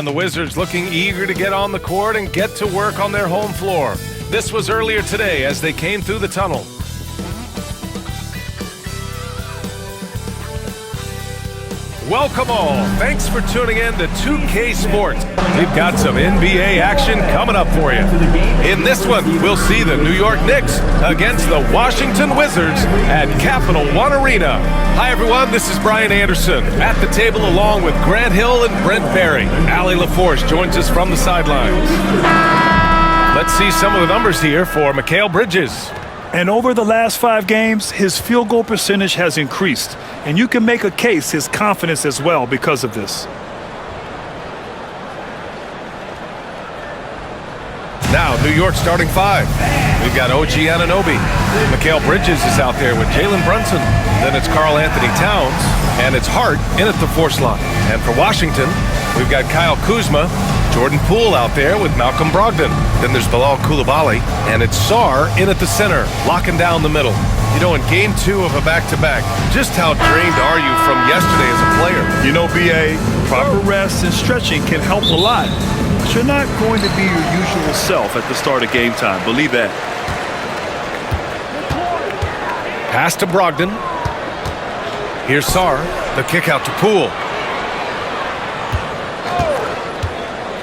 And the Wizards looking eager to get on the court and get to work on their home floor. This was earlier today as they came through the tunnel. Welcome all. Thanks for tuning in to 2K Sports. We've got some NBA action coming up for you. In this one, we'll see the New York Knicks against the Washington Wizards at Capital One Arena. Hi, everyone. This is Brian Anderson at the table along with Grant Hill and Brent Barry. Allie LaForce joins us from the sidelines. Let's see some of the numbers here for Mikal Bridges. And over the last 5 games, his field goal percentage has increased. And you can make a case his confidence as well because of this. Now, New York starting 5. We've got OG Anunoby. Mikal Bridges is out there with Jalen Brunson. Then it's Karl Anthony Towns. And it's Hart in at the 4 slot. And for Washington, we've got Kyle Kuzma, Jordan Poole out there with Malcolm Brogdon. Then there's Bilal Coulibaly, and it's Sarr in at the center, locking down the middle. You know, in game 2 of a back-to-back, just how drained are you from yesterday as a player? You know, BA, proper rest and stretching can help a lot. But you're not going to be your usual self at the start of game time. Believe that. Pass to Brogdon. Here's Sarr, the kick out to Poole.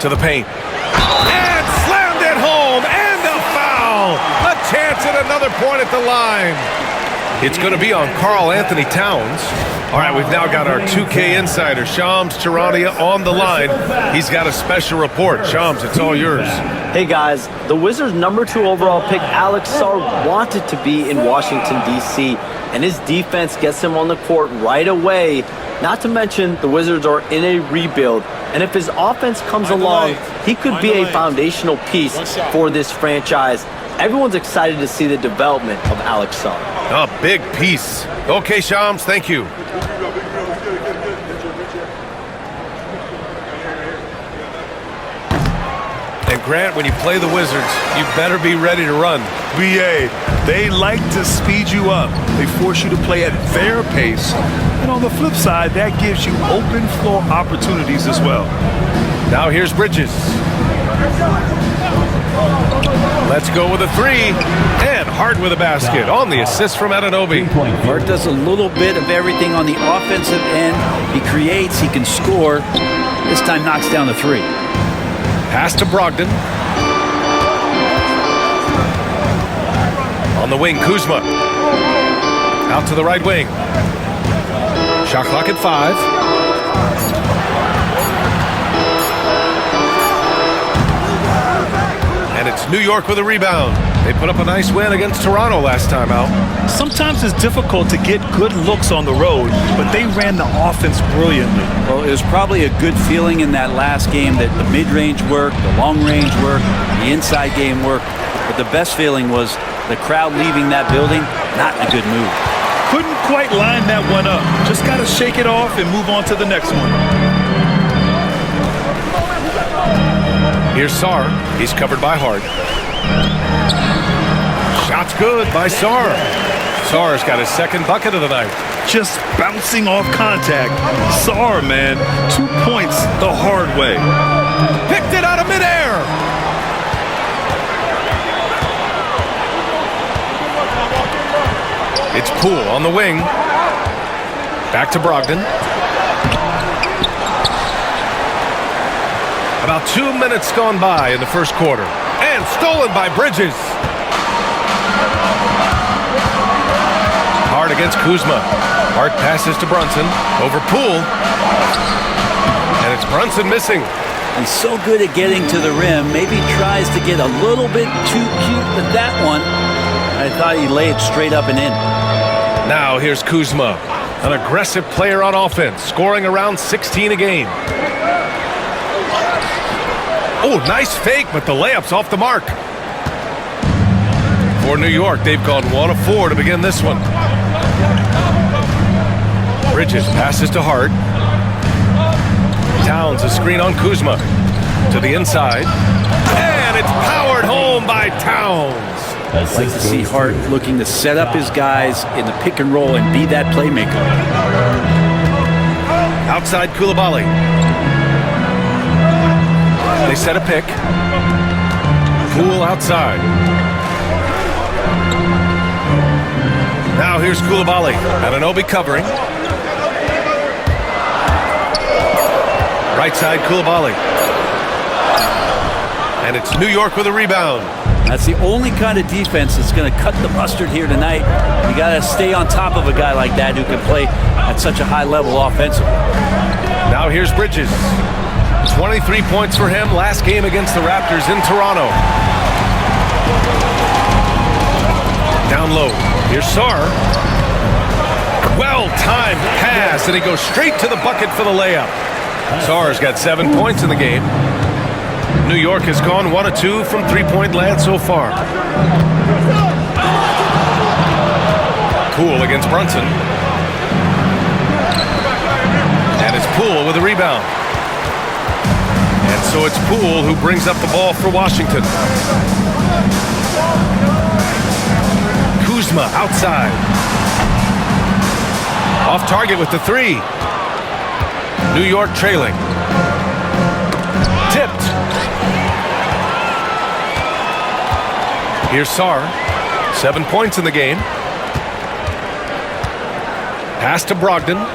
To the paint. And slammed it home, and a foul! A chance at another point at the line. It's going to be on Karl Anthony Towns. All right, we've now got our 2K insider, Shams Charania, on the line. He's got a special report. Shams, it's all yours. Hey guys, the Wizards' #2 overall pick, Alex Sarr, wanted to be in Washington, D.C., and his defense gets him on the court right away. Not to mention, the Wizards are in a rebuild, and if his offense comes along, he could be a foundational piece for this franchise. Everyone's excited to see the development of Alex Sarr. A big piece. Okay, Shams, thank you. And Grant, when you play the Wizards, you better be ready to run. BA, they like to speed you up. They force you to play at their pace. And on the flip side, that gives you open floor opportunities as well. Now here's Bridges. Let's go with a 3. And Hart with a basket on the assist from Anunoby. Hart does a little bit of everything on the offensive end. He creates, he can score. This time knocks down the 3. Pass to Brogdon. On the wing, Kuzma. Out to the right wing. Shot clock at 5. And it's New York with a rebound. They put up a nice win against Toronto last time out. Sometimes it's difficult to get good looks on the road, but they ran the offense brilliantly. Well, it was probably a good feeling in that last game that the mid-range worked, the long-range worked, the inside game worked. But the best feeling was the crowd leaving that building, not in a good mood. Couldn't quite line that one up. Just got to shake it off and move on to the next one. Here's Sarr. He's covered by Hart. Shot's good by Sarr. Sarr's got his second bucket of the night. Just bouncing off contact. Sarr, man, 2 points the hard way. Picked it out of midair. It's Poole on the wing. Back to Brogdon. About 2 minutes gone by in the first quarter. And stolen by Bridges. Hart against Kuzma. Hart passes to Brunson. Over Poole. And it's Brunson missing. He's so good at getting to the rim. Maybe tries to get a little bit too cute with that one. I thought he laid it straight up and in. Now here's Kuzma. An aggressive player on offense. Scoring around 16 a game. Oh, nice fake, but the layup's off the mark. For New York, they've gone 1 of 4 to begin this one. Bridges passes to Hart. Towns a screen on Kuzma. To the inside. And it's powered home by Towns. I'd like to see Hart looking to set up his guys in the pick and roll and be that playmaker. Outside Coulibaly. They set a pick. Poole outside. Now here's Coulibaly. Anunoby covering. Right side, Coulibaly. And it's New York with a rebound. That's the only kind of defense that's going to cut the mustard here tonight. You got to stay on top of a guy like that who can play at such a high level offensively. Now here's Bridges. 23 points for him last game against the Raptors in Toronto. Down low. Here's Sarr. Well-timed pass, and he goes straight to the bucket for the layup. Sarr's got 7 points in the game. New York has gone 1 of 2 from three-point land so far. Poole against Brunson. And it's Poole with a rebound. And so it's Poole who brings up the ball for Washington. Kuzma outside. Off target with the three. New York trailing. Tipped. Here's Sarr. 7 points in the game. Pass to Brogdon.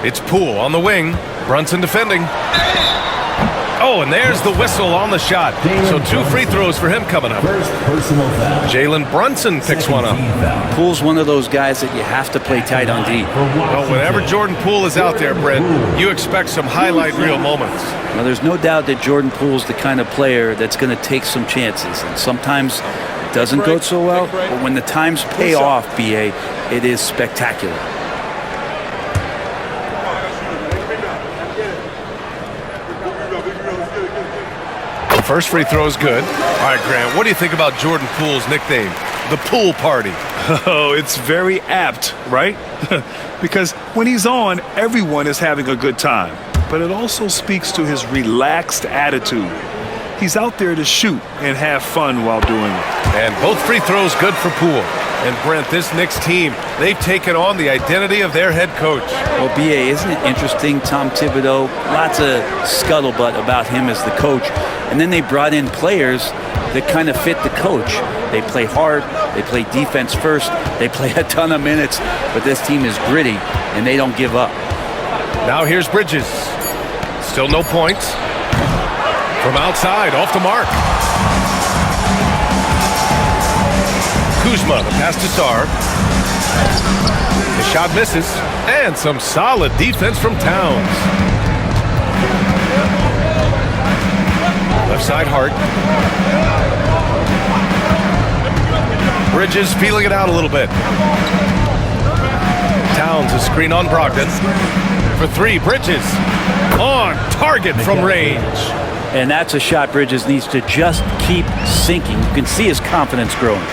It's Poole on the wing. Brunson defending. Oh, and there's the whistle on the shot. So 2 free throws for him coming up. Jalen Brunson picks one up. Poole's one of those guys that you have to play tight on D. Well, whenever Jordan Poole is out there, Brent, you expect some highlight reel moments. Now, there's no doubt that Jordan Poole's the kind of player that's going to take some chances. And sometimes it doesn't go so well, but when the times pay off, BA, it is spectacular. First free throw is good. All right, Grant, what do you think about Jordan Poole's nickname, the Pool Party? Oh, it's very apt, right? Because when he's on, everyone is having a good time. But it also speaks to his relaxed attitude. He's out there to shoot and have fun while doing it. And both free throws good for Poole. And Brent, this Knicks team, they've taken on the identity of their head coach. Well, BA, isn't it interesting? Tom Thibodeau, lots of scuttlebutt about him as the coach. And then they brought in players that kind of fit the coach. They play hard, they play defense first, they play a ton of minutes, but this team is gritty, and they don't give up. Now here's Bridges. Still no points. From outside, off the mark. Kuzma, the pass to Sarr. The shot misses. And some solid defense from Towns. Left side, Hart. Bridges feeling it out a little bit. Towns, a screen on Brogdon. For three, Bridges. On target from range. And that's a shot Bridges needs to just keep sinking. You can see his confidence growing.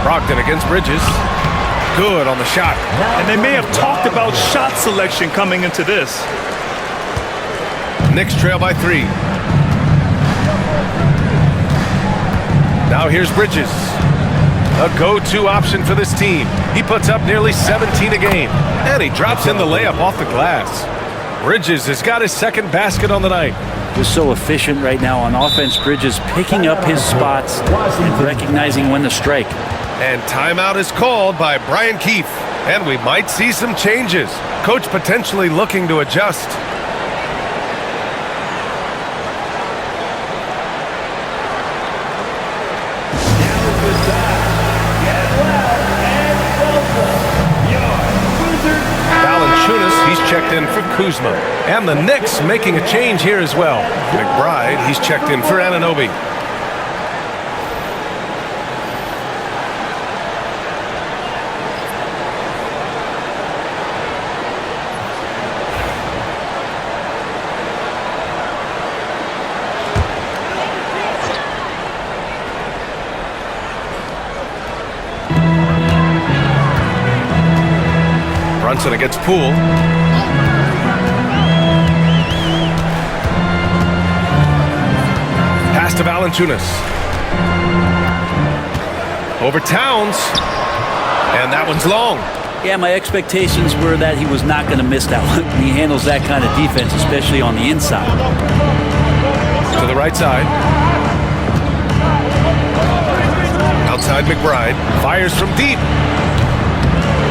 Brogdon against Bridges. Good on the shot. And they may have talked about shot selection coming into this. Knicks trail by 3. Now here's Bridges. A go-to option for this team. He puts up nearly 17 a game. And he drops in the layup off the glass. Bridges has got his second basket on the night. He's so efficient right now on offense. Bridges picking up his spots and recognizing when to strike. And timeout is called by Brian Keefe. And we might see some changes. Coach potentially looking to adjust. Checked in for Kuzma. And the Knicks making a change here as well. McBride, he's checked in for Anunoby. Brunson against Poole. Pass to Valanciunas. Over Towns. And that one's long. Yeah, my expectations were that he was not going to miss that one. He handles that kind of defense, especially on the inside. To the right side. Outside McBride. Fires from deep.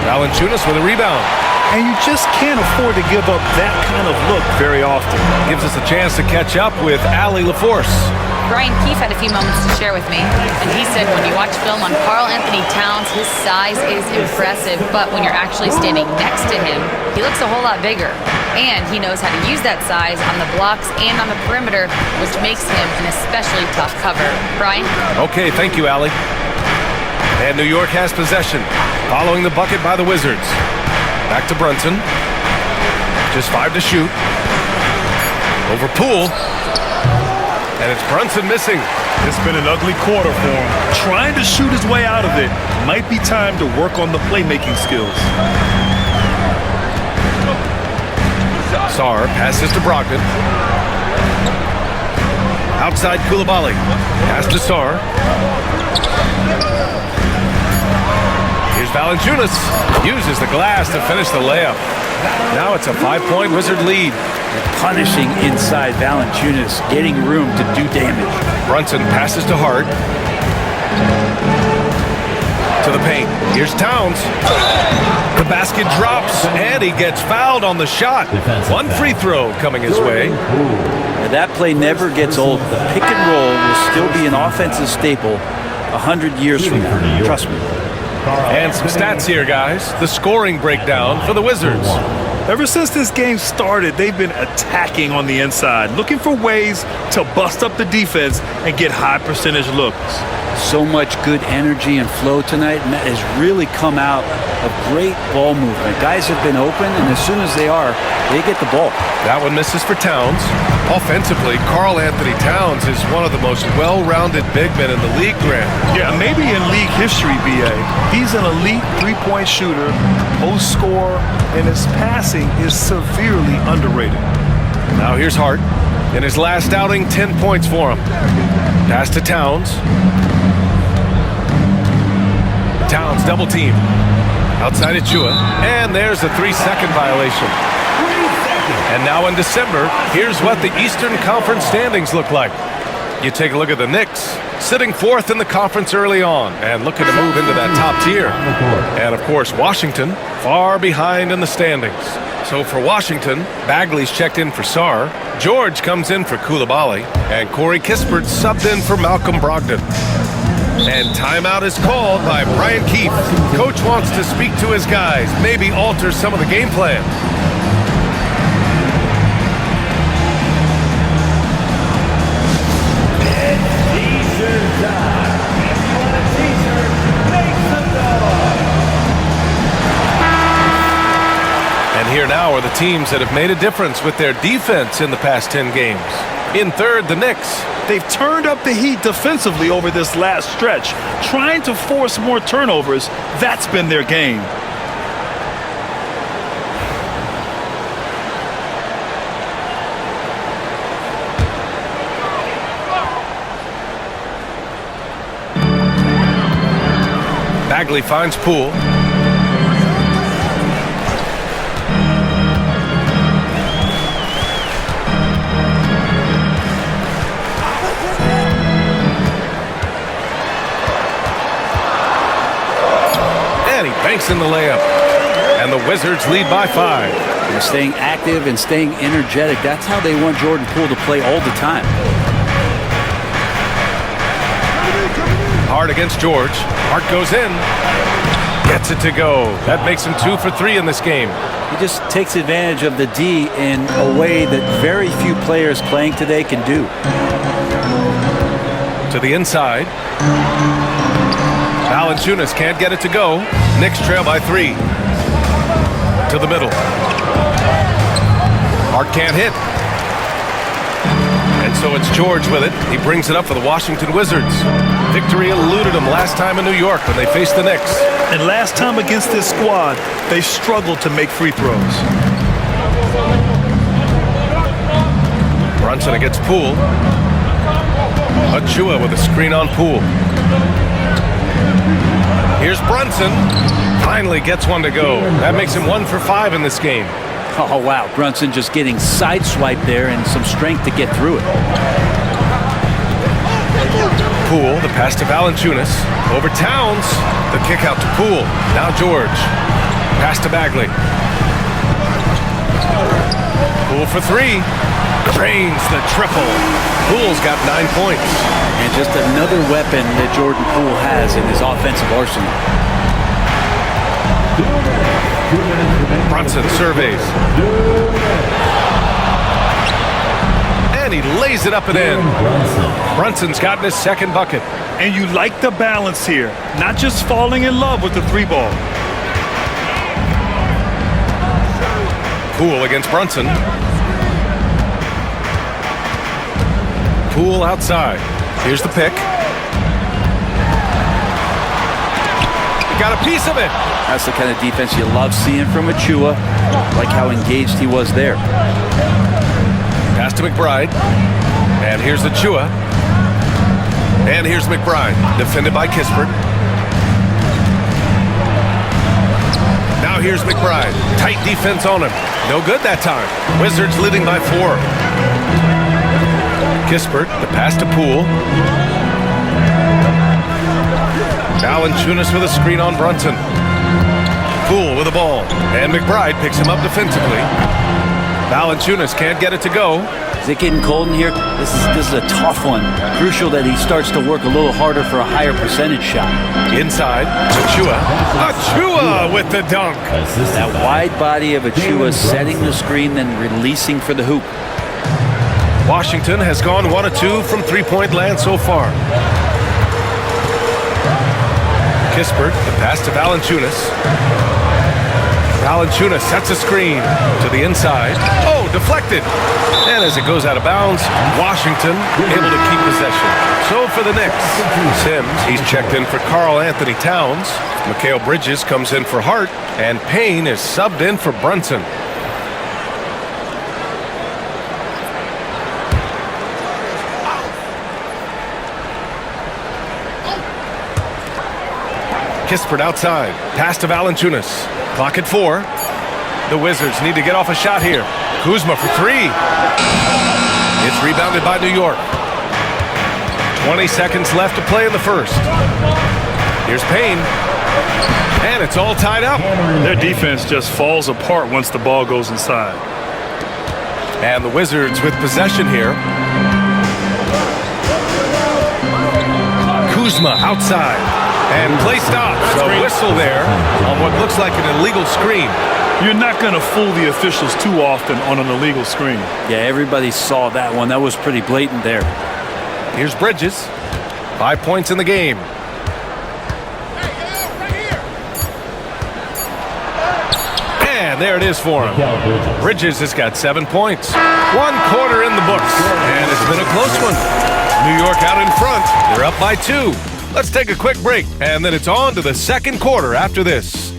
Valanciunas with a rebound. And you just can't afford to give up that kind of look very often. Gives us a chance to catch up with Allie LaForce. Brian Keefe had a few moments to share with me, and he said when you watch film on Karl Anthony Towns, his size is impressive, but when you're actually standing next to him, he looks a whole lot bigger. And he knows how to use that size on the blocks and on the perimeter, which makes him an especially tough cover. Brian? Okay, thank you, Allie. And New York has possession, following the bucket by the Wizards. Back to Brunson. Just 5 to shoot. Over Poole. And it's Brunson missing. It's been an ugly quarter for him. Trying to shoot his way out of it. Might be time to work on the playmaking skills. Sarr passes to Brogdon. Outside Coulibaly. Pass to Sarr. Here's Valanciunas. Uses the glass to finish the layup. Now it's a 5-point Wizard lead. Punishing inside Valanciunas, getting room to do damage. Brunson passes to Hart. To the paint. Here's Towns. The basket drops, and he gets fouled on the shot. One free throw coming his way. Now, that play never gets old. The pick and roll will still be an offensive staple 100 years from now. Trust me. And some stats here, guys. The scoring breakdown for the Wizards. Ever since this game started, they've been attacking on the inside, looking for ways to bust up the defense and get high percentage looks. So much good energy and flow tonight, and that has really come out of great ball movement. Guys have been open, and as soon as they are, they get the ball. That one misses for Towns. Offensively, Karl Anthony Towns is one of the most well-rounded big men in the league, Grant. Yeah, maybe in league history, B.A. He's an elite three-point shooter, post scorer, and his passing is severely underrated. Now here's Hart. In his last outing, 10 points for him. Pass to Towns. Towns double team. Outside Achua. And there's a 3-second violation. And now in December, here's what the Eastern Conference standings look like. You take a look at the Knicks, sitting 4th in the conference early on and looking to move into that top tier. And, of course, Washington, far behind in the standings. So for Washington, Bagley's checked in for Sarr, George comes in for Coulibaly, and Corey Kispert subbed in for Malcolm Brogdon. And timeout is called by Brian Keefe. Coach wants to speak to his guys, maybe alter some of the game plan. Here now are the teams that have made a difference with their defense in the past 10 games. In third, the Knicks. They've turned up the heat defensively over this last stretch, trying to force more turnovers. That's been their game. Bagley finds Poole. Banks in the layup. And the Wizards lead by 5. And staying active and staying energetic, that's how they want Jordan Poole to play all the time. Hart against George. Hart goes in. Gets it to go. That makes him 2 for 3 in this game. He just takes advantage of the D in a way that very few players playing today can do. To the inside. Valanciunas can't get it to go. Knicks trail by 3. To the middle. Hart can't hit. And so it's George with it. He brings it up for the Washington Wizards. Victory eluded them last time in New York when they faced the Knicks. And last time against this squad, they struggled to make free throws. Brunson against Poole. Achua with a screen on Poole. Here's Brunson. Finally gets one to go. That makes him 1 for 5 in this game. Oh, wow. Brunson just getting sideswiped there and some strength to get through it. Poole, the pass to Valanciunas. Over Towns. The kick out to Poole. Now George. Pass to Bagley. Poole for 3. Drains the triple. Poole's got 9 points. And just another weapon that Jordan Poole has in his offensive arsenal. Brunson surveys. And he lays it up and in. Brunson's gotten his second bucket. And you like the balance here. Not just falling in love with the 3-ball. Poole against Brunson. Poole outside. Here's the pick. He got a piece of it. That's the kind of defense you love seeing from Achua. Like how engaged he was there. Pass to McBride. And here's Achua. And here's McBride. Defended by Kispert. Now here's McBride. Tight defense on him. No good that time. Wizards leading by 4. Kispert, the pass to Poole. Valanciunas with a screen on Brunson. Poole with the ball. And McBride picks him up defensively. Valanciunas can't get it to go. Is it getting cold in here? This is a tough one. Crucial that he starts to work a little harder for a higher percentage shot. Inside, Achua. Achua with the dunk. That wide body of Achua setting the screen, then releasing for the hoop. Washington has gone 1 of 2 from three-point land so far. Kispert, the pass to Valanciunas. Valanciunas sets a screen to the inside. Oh, deflected. And as it goes out of bounds, Washington able to keep possession. So for the Knicks, Sims, he's checked in for Karl Anthony Towns. Mikal Bridges comes in for Hart. And Payne is subbed in for Brunson. Kispert outside. Pass to Valanciunas. Clock at 4. The Wizards need to get off a shot here. Kuzma for 3. It's rebounded by New York. 20 seconds left to play in the first. Here's Payne. And it's all tied up. Their defense just falls apart once the ball goes inside. And the Wizards with possession here. Kuzma outside. And play stops. A whistle there on what looks like an illegal screen. You're not going to fool the officials too often on an illegal screen. Yeah, everybody saw that one. That was pretty blatant there. Here's Bridges. 5 points in the game. And there it is for him. Bridges has got 7 points. 1 quarter in the books. And it's been a close one. New York out in front. They're up by 2. Let's take a quick break, and then it's on to the second quarter after this.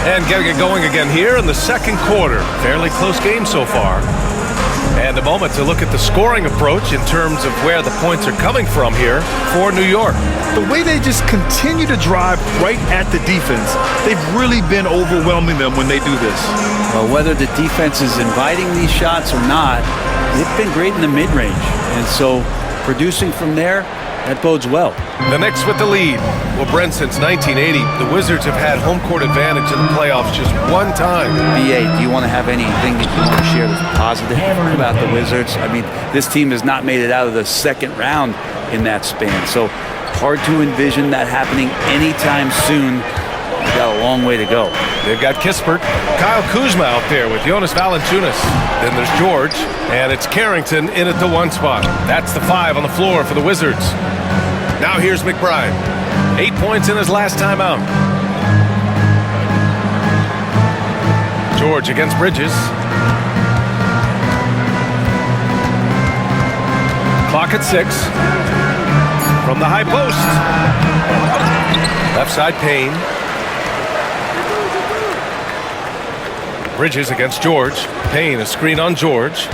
And getting it going again here in the second quarter. Fairly close game so far. And a moment to look at the scoring approach in terms of where the points are coming from here for New York. The way they just continue to drive right at the defense, they've really been overwhelming them when they do this. Well, whether the defense is inviting these shots or not, they've been great in the mid-range. And so producing from there, that bodes well. The Knicks with the lead. Well, Brent, since 1980, the Wizards have had home court advantage in the playoffs just one time. BA, do you want to have anything that you want to share that's positive about the Wizards? I mean, this team has not made it out of the second round in that span. So hard to envision that happening anytime soon. We've got a long way to go. They've got Kispert, Kyle Kuzma out there with Jonas Valanciunas. Then there's George, and it's Carrington in at the 1 spot. That's the 5 on the floor for the Wizards. Now here's McBride. 8 points in his last time out. George against Bridges. Clock at 6. From the high post. Left side Payne. Bridges against George. Payne, a screen on George.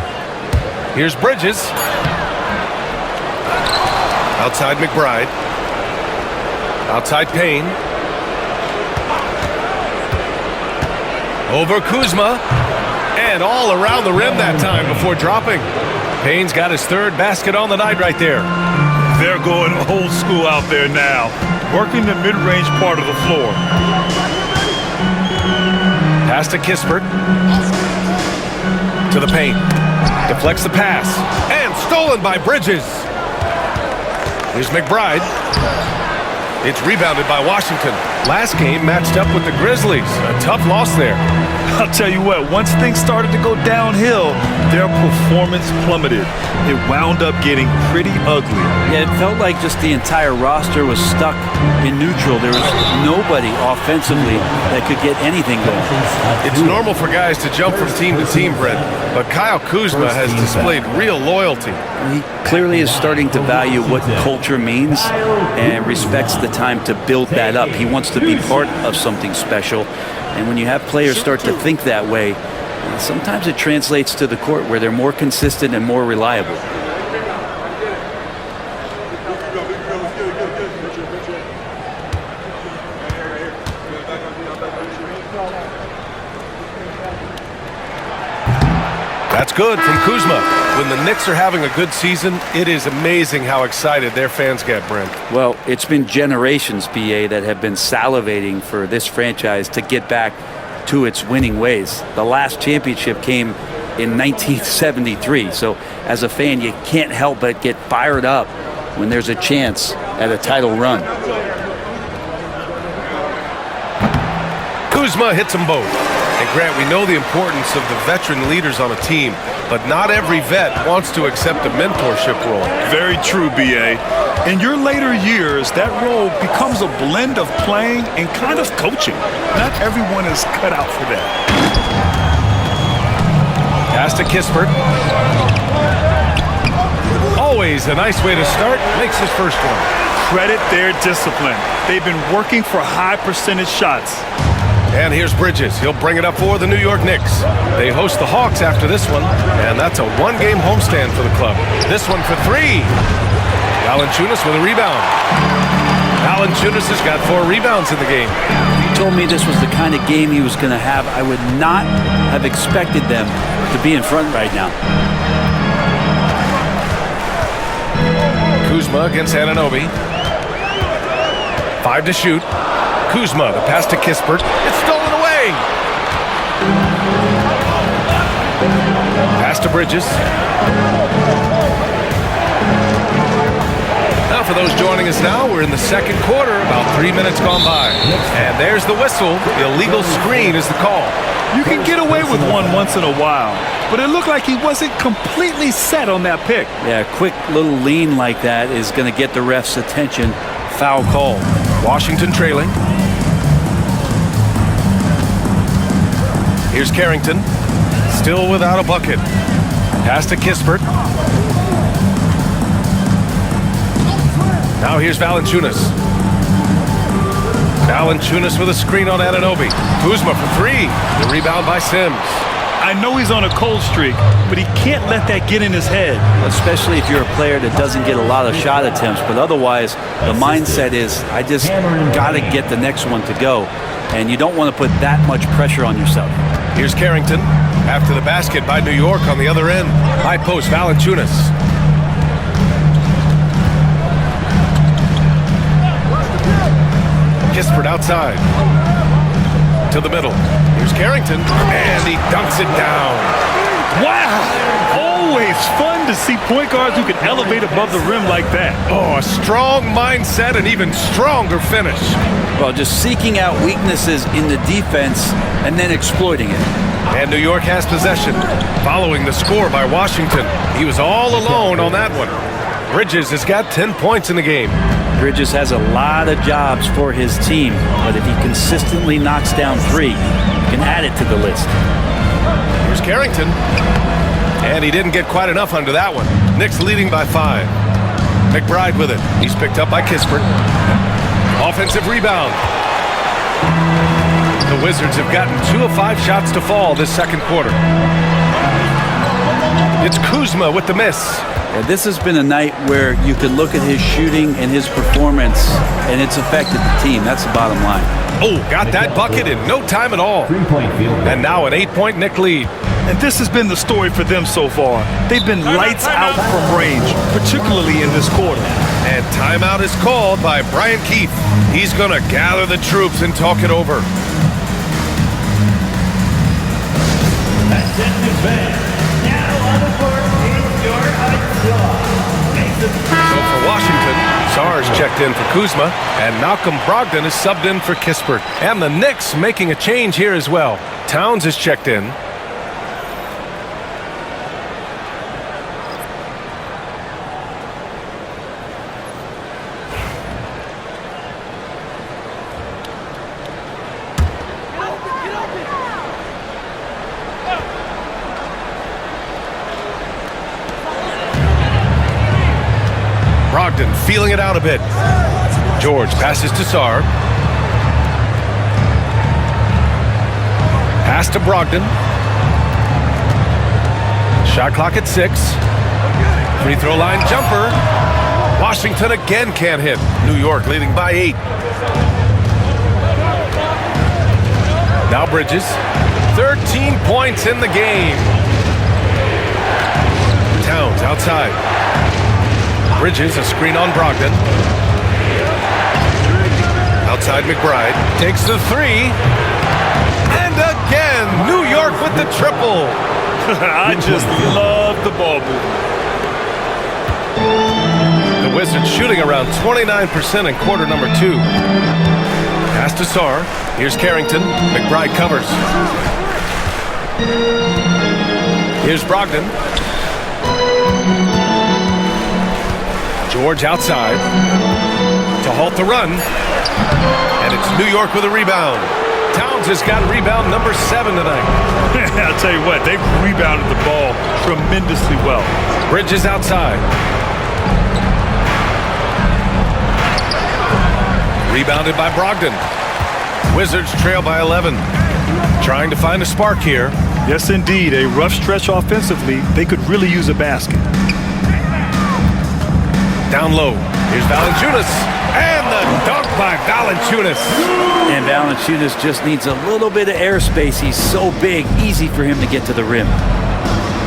Here's Bridges. Outside McBride. Outside Payne. Over Kuzma. And all around the rim that time before dropping. Payne's got his third basket on the night right there. They're going old school out there now, working the mid-range part of the floor. Pass to Kispert. To the paint. Deflects the pass. And stolen by Bridges. Here's McBride. It's rebounded by Washington. Last game matched up with the Grizzlies. A tough loss there. I'll tell you what, once things started to go downhill, their performance plummeted. It wound up getting pretty ugly. Yeah, it felt like just the entire roster was stuck in neutral. There was nobody offensively that could get anything going. It's normal for guys to jump from team to team, Brent, but Kyle Kuzma has displayed real loyalty. He clearly is starting to value what culture means and respects the time to build that up. He wants to be part of something special. And when you have players start to think that way, sometimes it translates to the court where they're more consistent and more reliable. That's good from Kuzma. When the Knicks are having a good season, it is amazing how excited their fans get, Brent. Well, it's been generations, BA, that have been salivating for this franchise to get back to its winning ways. The last championship came in 1973. So as a fan, you can't help but get fired up when there's a chance at a title run. Kuzma hits them both. And Grant, we know the importance of the veteran leaders on a team, but not every vet wants to accept a mentorship role. Very true, B.A. In your later years, that role becomes a blend of playing and kind of coaching. Not everyone is cut out for that. Pass to Kispert. Always a nice way to start. Makes his first one. Credit their discipline. They've been working for high percentage shots. And here's Bridges. He'll bring it up for the New York Knicks. They host the Hawks after this one, and that's a one-game homestand for the club. This one for three. Valanciunas with a rebound. Valanciunas has got 4 rebounds in the game. If you told me this was the kind of game he was going to have, I would not have expected them to be in front right now. Kuzma against Anunoby. 5 to shoot. Kuzma, the pass to Kispert. It's stolen away. Pass to Bridges. Now for those joining us now, we're in the second quarter, about 3 minutes gone by. And there's the whistle. The illegal screen is the call. You can get away with one once in a while, but it looked like he wasn't completely set on that pick. Yeah, a quick little lean like that is going to get the ref's attention. Foul call. Washington trailing. Here's Carrington. Still without a bucket. Pass to Kispert. Now here's Valanciunas. Valanciunas with a screen on Anunoby. Kuzma for 3. The rebound by Sims. I know he's on a cold streak, but he can't let that get in his head. Especially if you're a player that doesn't get a lot of shot attempts, but otherwise the mindset is, I just got to get the next one to go. And you don't want to put that much pressure on yourself. Here's Carrington. After the basket by New York on the other end. High post, Valanciunas. Kispert outside. To the middle. Here's Carrington. And he dunks it down. Wow! Always fun to see point guards who can elevate above the rim like that. Oh, a strong mindset and even stronger finish. Well, just seeking out weaknesses in the defense and then exploiting it. And New York has possession. Following the score by Washington. He was all alone on that one. Bridges has got 10 points in the game. Bridges has a lot of jobs for his team, but if he consistently knocks down 3, he can add it to the list. Here's Carrington. And he didn't get quite enough under that one. Knicks leading by 5. McBride with it. He's picked up by Kispert. Offensive rebound. The Wizards have gotten 2 of 5 shots to fall this second quarter. It's Kuzma with the miss. Yeah, this has been a night where you could look at his shooting and his performance, and it's affected the team. That's the bottom line. Oh, got that bucket in no time at all. And now an 8-point Knick lead. And this has been the story for them so far. They've been lights out from range, particularly in this quarter. And timeout is called by Brian Keefe. He's going to gather the troops and talk it over. So for Washington, Sarge checked in for Kuzma, and Malcolm Brogdon is subbed in for Kispert. And the Knicks making a change here as well. Towns is checked in. Brogdon feeling it out a bit. George passes to Sarr. Pass to Brogdon. Shot clock at 6. Free throw line jumper. Washington again can't hit. New York leading by 8. Now Bridges. 13 points in the game. Towns outside. Bridges, a screen on Brogdon. Outside McBride. Takes the 3. And again, New York with the triple. I just love the ball movement. The Wizards shooting around 29% in quarter number 2. Pass to Sarr. Here's Carrington. McBride covers. Here's Brogdon. George outside to halt the run. And it's New York with a rebound. Towns has got rebound number 7 tonight. I'll tell you what, they've rebounded the ball tremendously well. Bridges outside. Rebounded by Brogdon. Wizards trail by 11. Trying to find a spark here. Yes, indeed. A rough stretch offensively. They could really use a basket. Down low. Here's Valanciunas. And the dunk by Valanciunas. And Valanciunas just needs a little bit of airspace. He's so big, easy for him to get to the rim.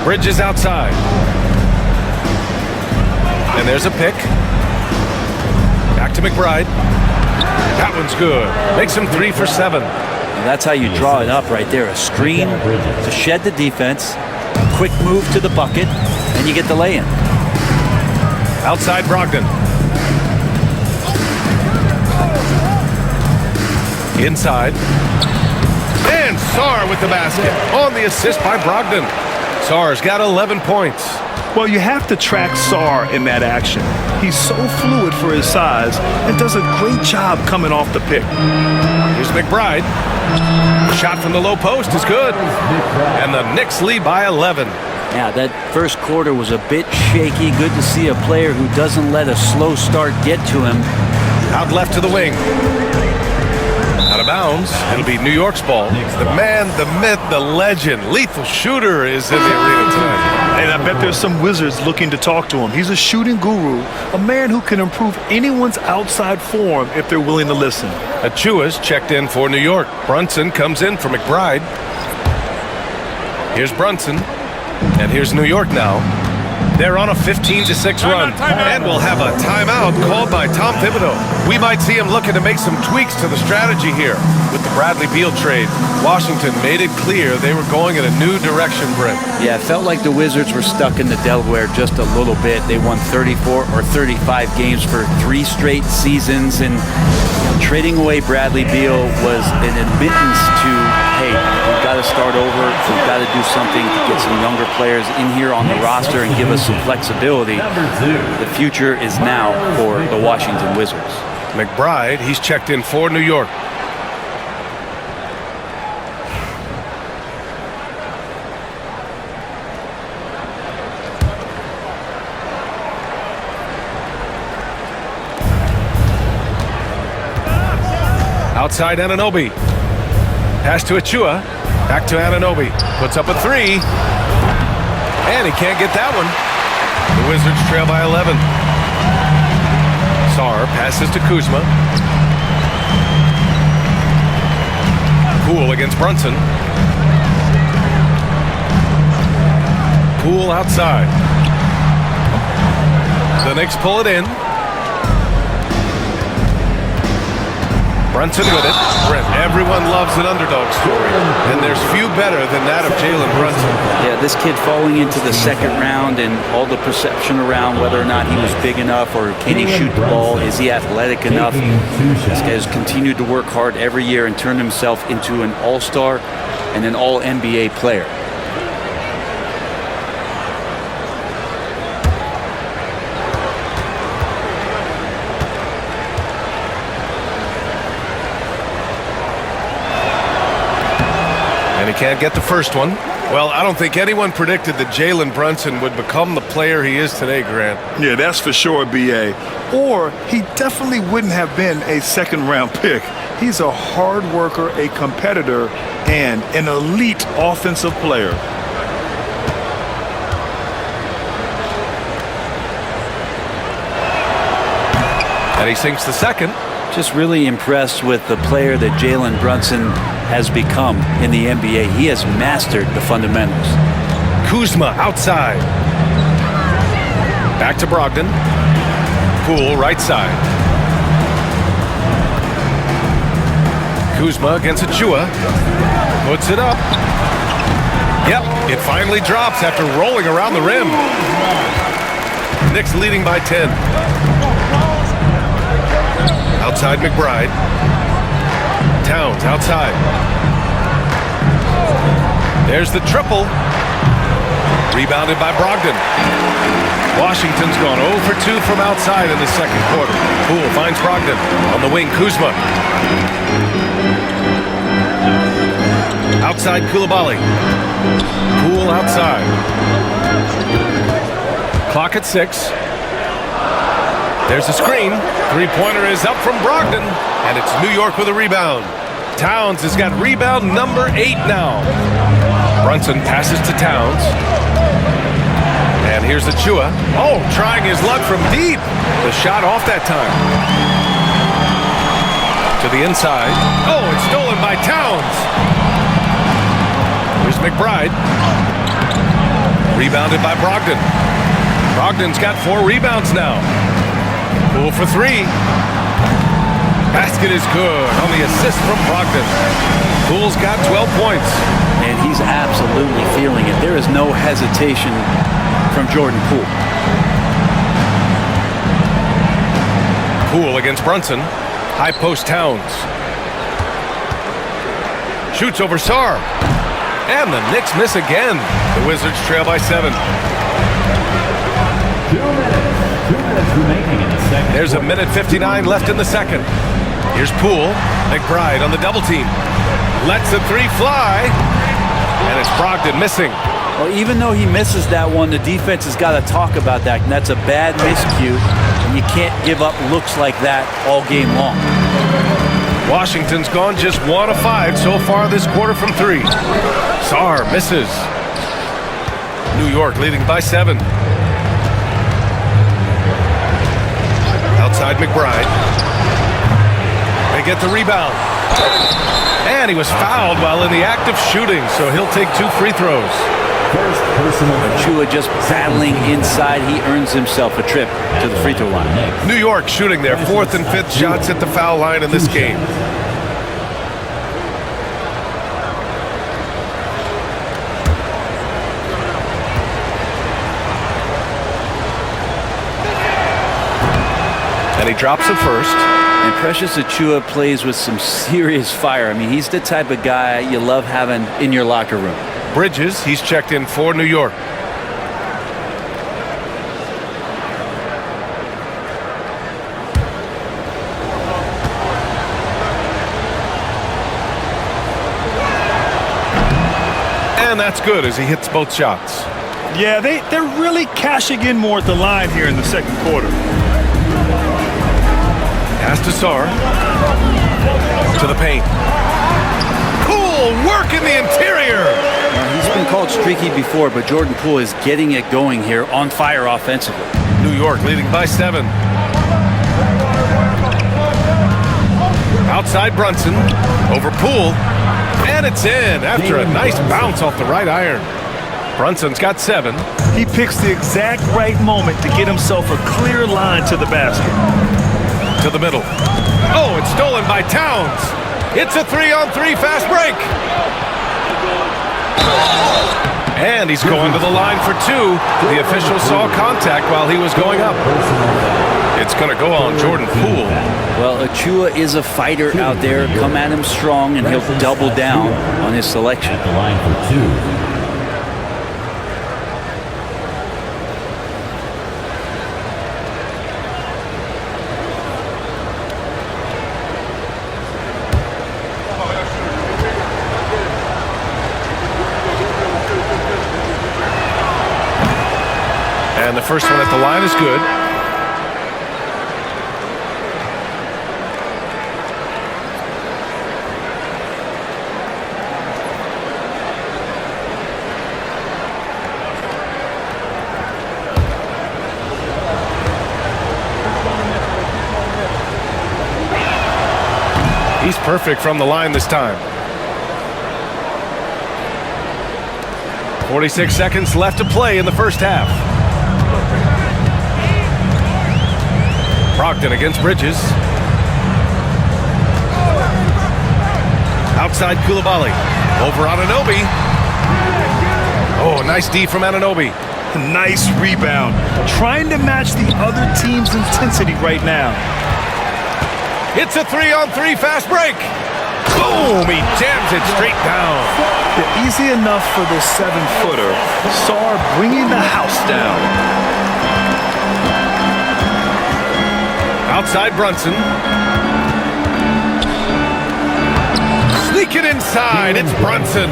Bridges outside. And there's a pick. Back to McBride. That one's good. Makes him 3 for 7. And that's how you draw it up right there. A screen to shed the defense, a quick move to the bucket, and you get the lay-in. Outside Brogdon. Inside. And Sarr with the basket. On the assist by Brogdon. Sarr's got 11 points. Well, you have to track Sarr in that action. He's so fluid for his size and does a great job coming off the pick. Here's McBride. Shot from the low post is good. And the Knicks lead by 11. Yeah, that first quarter was a bit shaky. Good to see a player who doesn't let a slow start get to him. Out left to the wing. Out of bounds. It'll be New York's ball. The man, the myth, the legend, lethal shooter is in the arena tonight. And I bet there's some Wizards looking to talk to him. He's a shooting guru, a man who can improve anyone's outside form if they're willing to listen. Achua's checked in for New York. Brunson comes in for McBride. Here's Brunson. And here's New York now. They're on a 15-6 run. And we'll have a timeout called by Tom Thibodeau. We might see him looking to make some tweaks to the strategy here. With the Bradley Beal trade, Washington made it clear they were going in a new direction, Brent. Yeah, it felt like the Wizards were stuck in the Delaware just a little bit. They won 34 or 35 games for 3 straight seasons. And trading away Bradley Beal was an admittance to, hey, we've got to start over. We've got to do something to get some younger players in here on the roster and give us some flexibility. The future is now for the Washington Wizards. McBride, he's checked in for New York. Outside Anunoby. Pass to Achua. Back to Anunoby. Puts up a three. And he can't get that one. The Wizards trail by 11. Sarr passes to Kuzma. Poole against Brunson. Poole outside. The Knicks pull it in. Brunson with it. Brent, everyone loves an underdog story, and there's few better than that of Jalen Brunson. Yeah, this kid falling into the second round and all the perception around whether or not he was big enough or can he shoot the ball, is he athletic enough? This guy has continued to work hard every year and turned himself into an all-star and an all-NBA player. And he can't get the first one. Well, I don't think anyone predicted that Jalen Brunson would become the player he is today, Grant. Yeah, that's for sure, B.A. Or he definitely wouldn't have been a second-round pick. He's a hard worker, a competitor, and an elite offensive player. And he sinks the second. Just really impressed with the player that Jalen Brunson has become in the NBA. He has mastered the fundamentals. Kuzma outside. Back to Brogdon. Poole right side. Kuzma against Achua. Puts it up. Yep, it finally drops after rolling around the rim. Knicks leading by 10. Outside McBride. Towns outside. There's the triple. Rebounded by Brogdon. Washington's gone 0 for 2 from outside in the second quarter. Poole finds Brogdon on the wing. Kuzma. Outside Coulibaly. Poole outside. Clock at 6. There's a screen. Three-pointer is up from Brogdon, and it's New York with a rebound. Towns has got rebound number 8 now. Brunson passes to Towns. And here's Achua. Oh, trying his luck from deep. The shot off that time. To the inside. Oh, it's stolen by Towns. Here's McBride. Rebounded by Brogdon. Brogdon's got 4 rebounds now. Poole for 3. Basket is good on the assist from Brogdon. Poole's got 12 points. And he's absolutely feeling it. There is no hesitation from Jordan Poole. Poole against Brunson. High post Towns. Shoots over Sarr. And the Knicks miss again. The Wizards trail by 7. 2 minutes remaining in the second. There's a minute 59 left in the second. Here's Poole. McBride on the double team. Lets the 3 fly. And it's Brogdon missing. Well, even though he misses that one, the defense has got to talk about that. And that's a bad miscue. And you can't give up looks like that all game long. Washington's gone just 1 of 5 so far this quarter from 3. Sarr misses. New York leading by 7. Outside McBride. They get the rebound. And he was fouled while in the act of shooting, so he'll take 2 free throws. First personal. Chua just battling inside. He earns himself a trip to the free throw line. New York shooting their 4th and 5th shots at the foul line in this game. And he drops it first. And Precious Achua plays with some serious fire. I mean, he's the type of guy you love having in your locker room. Bridges, he's checked in for New York. And that's good as he hits both shots. Yeah, they're really cashing in more at the line here in the second quarter. Pass to Sarr. To the paint. Poole working the interior. He's been called streaky before, but Jordan Poole is getting it going here, on fire offensively. New York leading by 7. Outside Brunson, over Poole, and it's in after a nice bounce off the right iron. Brunson's got 7. He picks the exact right moment to get himself a clear line to the basket. To the middle. Oh, it's stolen by Towns. It's a 3-on-3 fast break. And he's going to the line for 2. The official saw contact while he was going up. It's going to go on Jordan Poole. Well, Achua is a fighter out there. Come at him strong, and he'll double down on his selection. At the line for 2. And the first one at the line is good. He's perfect from the line this time. 46 seconds left to play in the first half. Brogdon against Bridges. Outside Koulibaly. Over Anunoby. Oh, nice D from Anunoby. Nice rebound. Trying to match the other team's intensity right now. It's a 3-on-3 fast break. Boom! He jams it straight down. Yeah, easy enough for the 7-footer. Sarr bringing the house down. Outside Brunson. Sneak it inside. It's Brunson.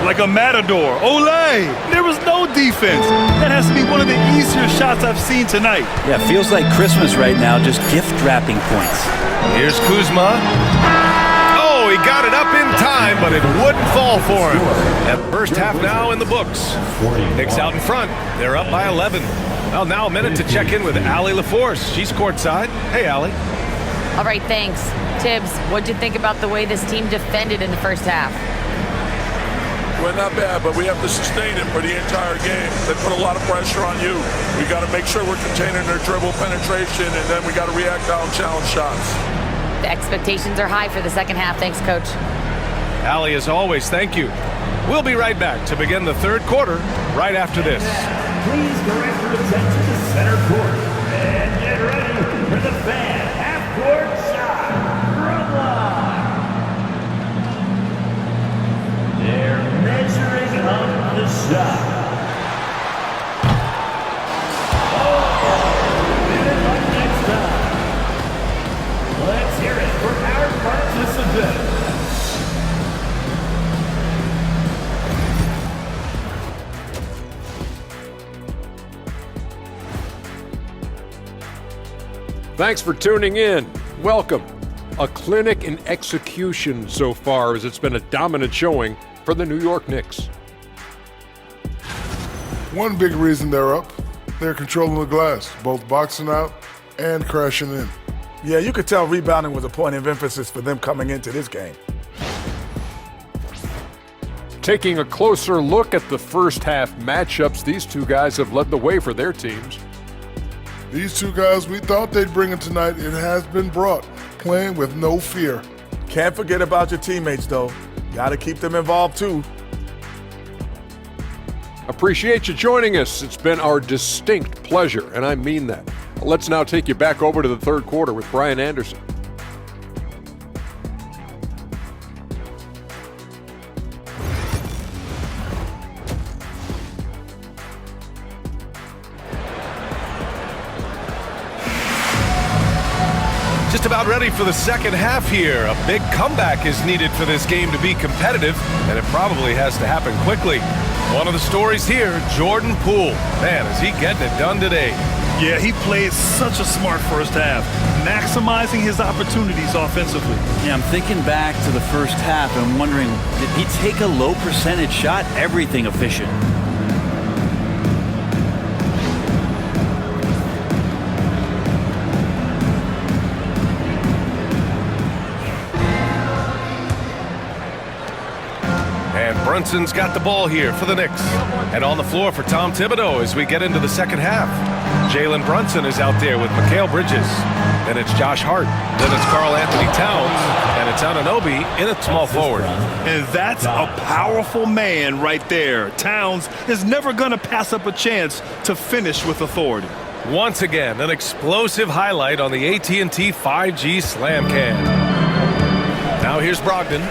Like a matador. Olé! There was no defense. That has to be one of the easier shots I've seen tonight. Yeah, feels like Christmas right now, just gift wrapping points. Here's Kuzma. Oh, he got it up in time, but it wouldn't fall for him. That first half now in the books. Knicks out in front. They're up by 11. Well, now a minute to check in with Allie LaForce. She's courtside. Hey, Allie. All right, thanks. Tibbs, what'd you think about the way this team defended in the first half? Well, not bad, but we have to sustain it for the entire game. They put a lot of pressure on you. We got to make sure we're containing their dribble penetration, and then we got to react on challenge shots. The expectations are high for the second half. Thanks, Coach. Allie, as always, thank you. We'll be right back to begin the third quarter right after this. Please direct your attention to center court and get ready for the fan half-court shot run line. They're measuring up the shot. Oh, minute like next time. Let's hear it for our participants. Thanks for tuning in. Welcome. A clinic in execution so far, as it's been a dominant showing for the New York Knicks. One big reason they're up, they're controlling the glass, both boxing out and crashing in. Yeah, you could tell rebounding was a point of emphasis for them coming into this game. Taking a closer look at the first half matchups, these two guys have led the way for their teams. These two guys we thought they'd bring in tonight, it has been brought, playing with no fear. Can't forget about your teammates, though. Got to keep them involved, too. Appreciate you joining us. It's been our distinct pleasure, and I mean that. Let's now take you back over to the third quarter with Brian Anderson. Just about ready for the second half here. A big comeback is needed for this game to be competitive, and it probably has to happen quickly. One of the stories here, Jordan Poole. Man, is he getting it done today. Yeah, he played such a smart first half, maximizing his opportunities offensively. Yeah, I'm thinking back to the first half and wondering, did he take a low percentage shot? Everything efficient. And Brunson's got the ball here for the Knicks. And on the floor for Tom Thibodeau as we get into the second half. Jalen Brunson is out there with Mikal Bridges. Then it's Josh Hart. Then it's Karl Anthony Towns. And it's Anunoby in at small forward. And that's a powerful man right there. Towns is never going to pass up a chance to finish with authority. Once again, an explosive highlight on the AT&T 5G Slam Cam. Now here's Brogdon.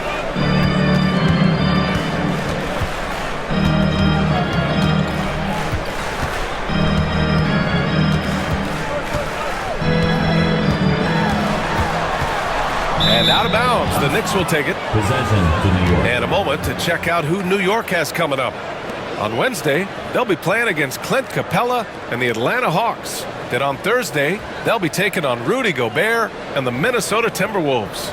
And out of bounds, the Knicks will take it. Possession to New York. And a moment to check out who New York has coming up. On Wednesday, they'll be playing against Clint Capella and the Atlanta Hawks. Then on Thursday, they'll be taking on Rudy Gobert and the Minnesota Timberwolves.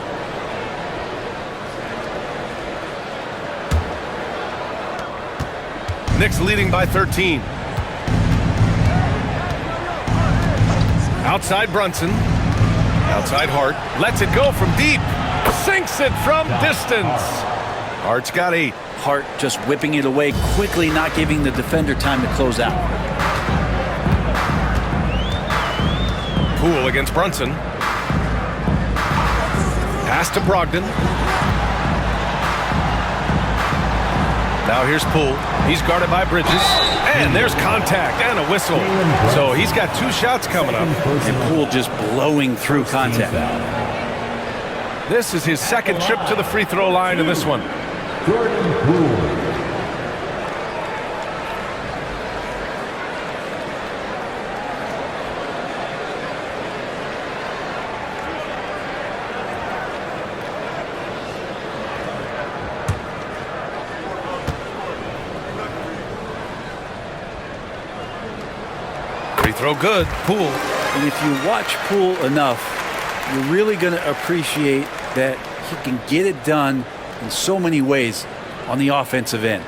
Knicks leading by 13. Outside Brunson. Outside Hart. Lets it go from deep. Sinks it from distance. Hart's got 8. Hart just whipping it away quickly, not giving the defender time to close out. Poole against Brunson. Pass to Brogdon. Now here's Poole. He's guarded by Bridges. And there's contact and a whistle. So he's got 2 shots coming up. And Poole just blowing through contact. This is his second trip to the free throw line in this one. Jordan Poole. Free throw good. Poole. And if you watch Poole enough, you're really going to appreciate that he can get it done in so many ways on the offensive end.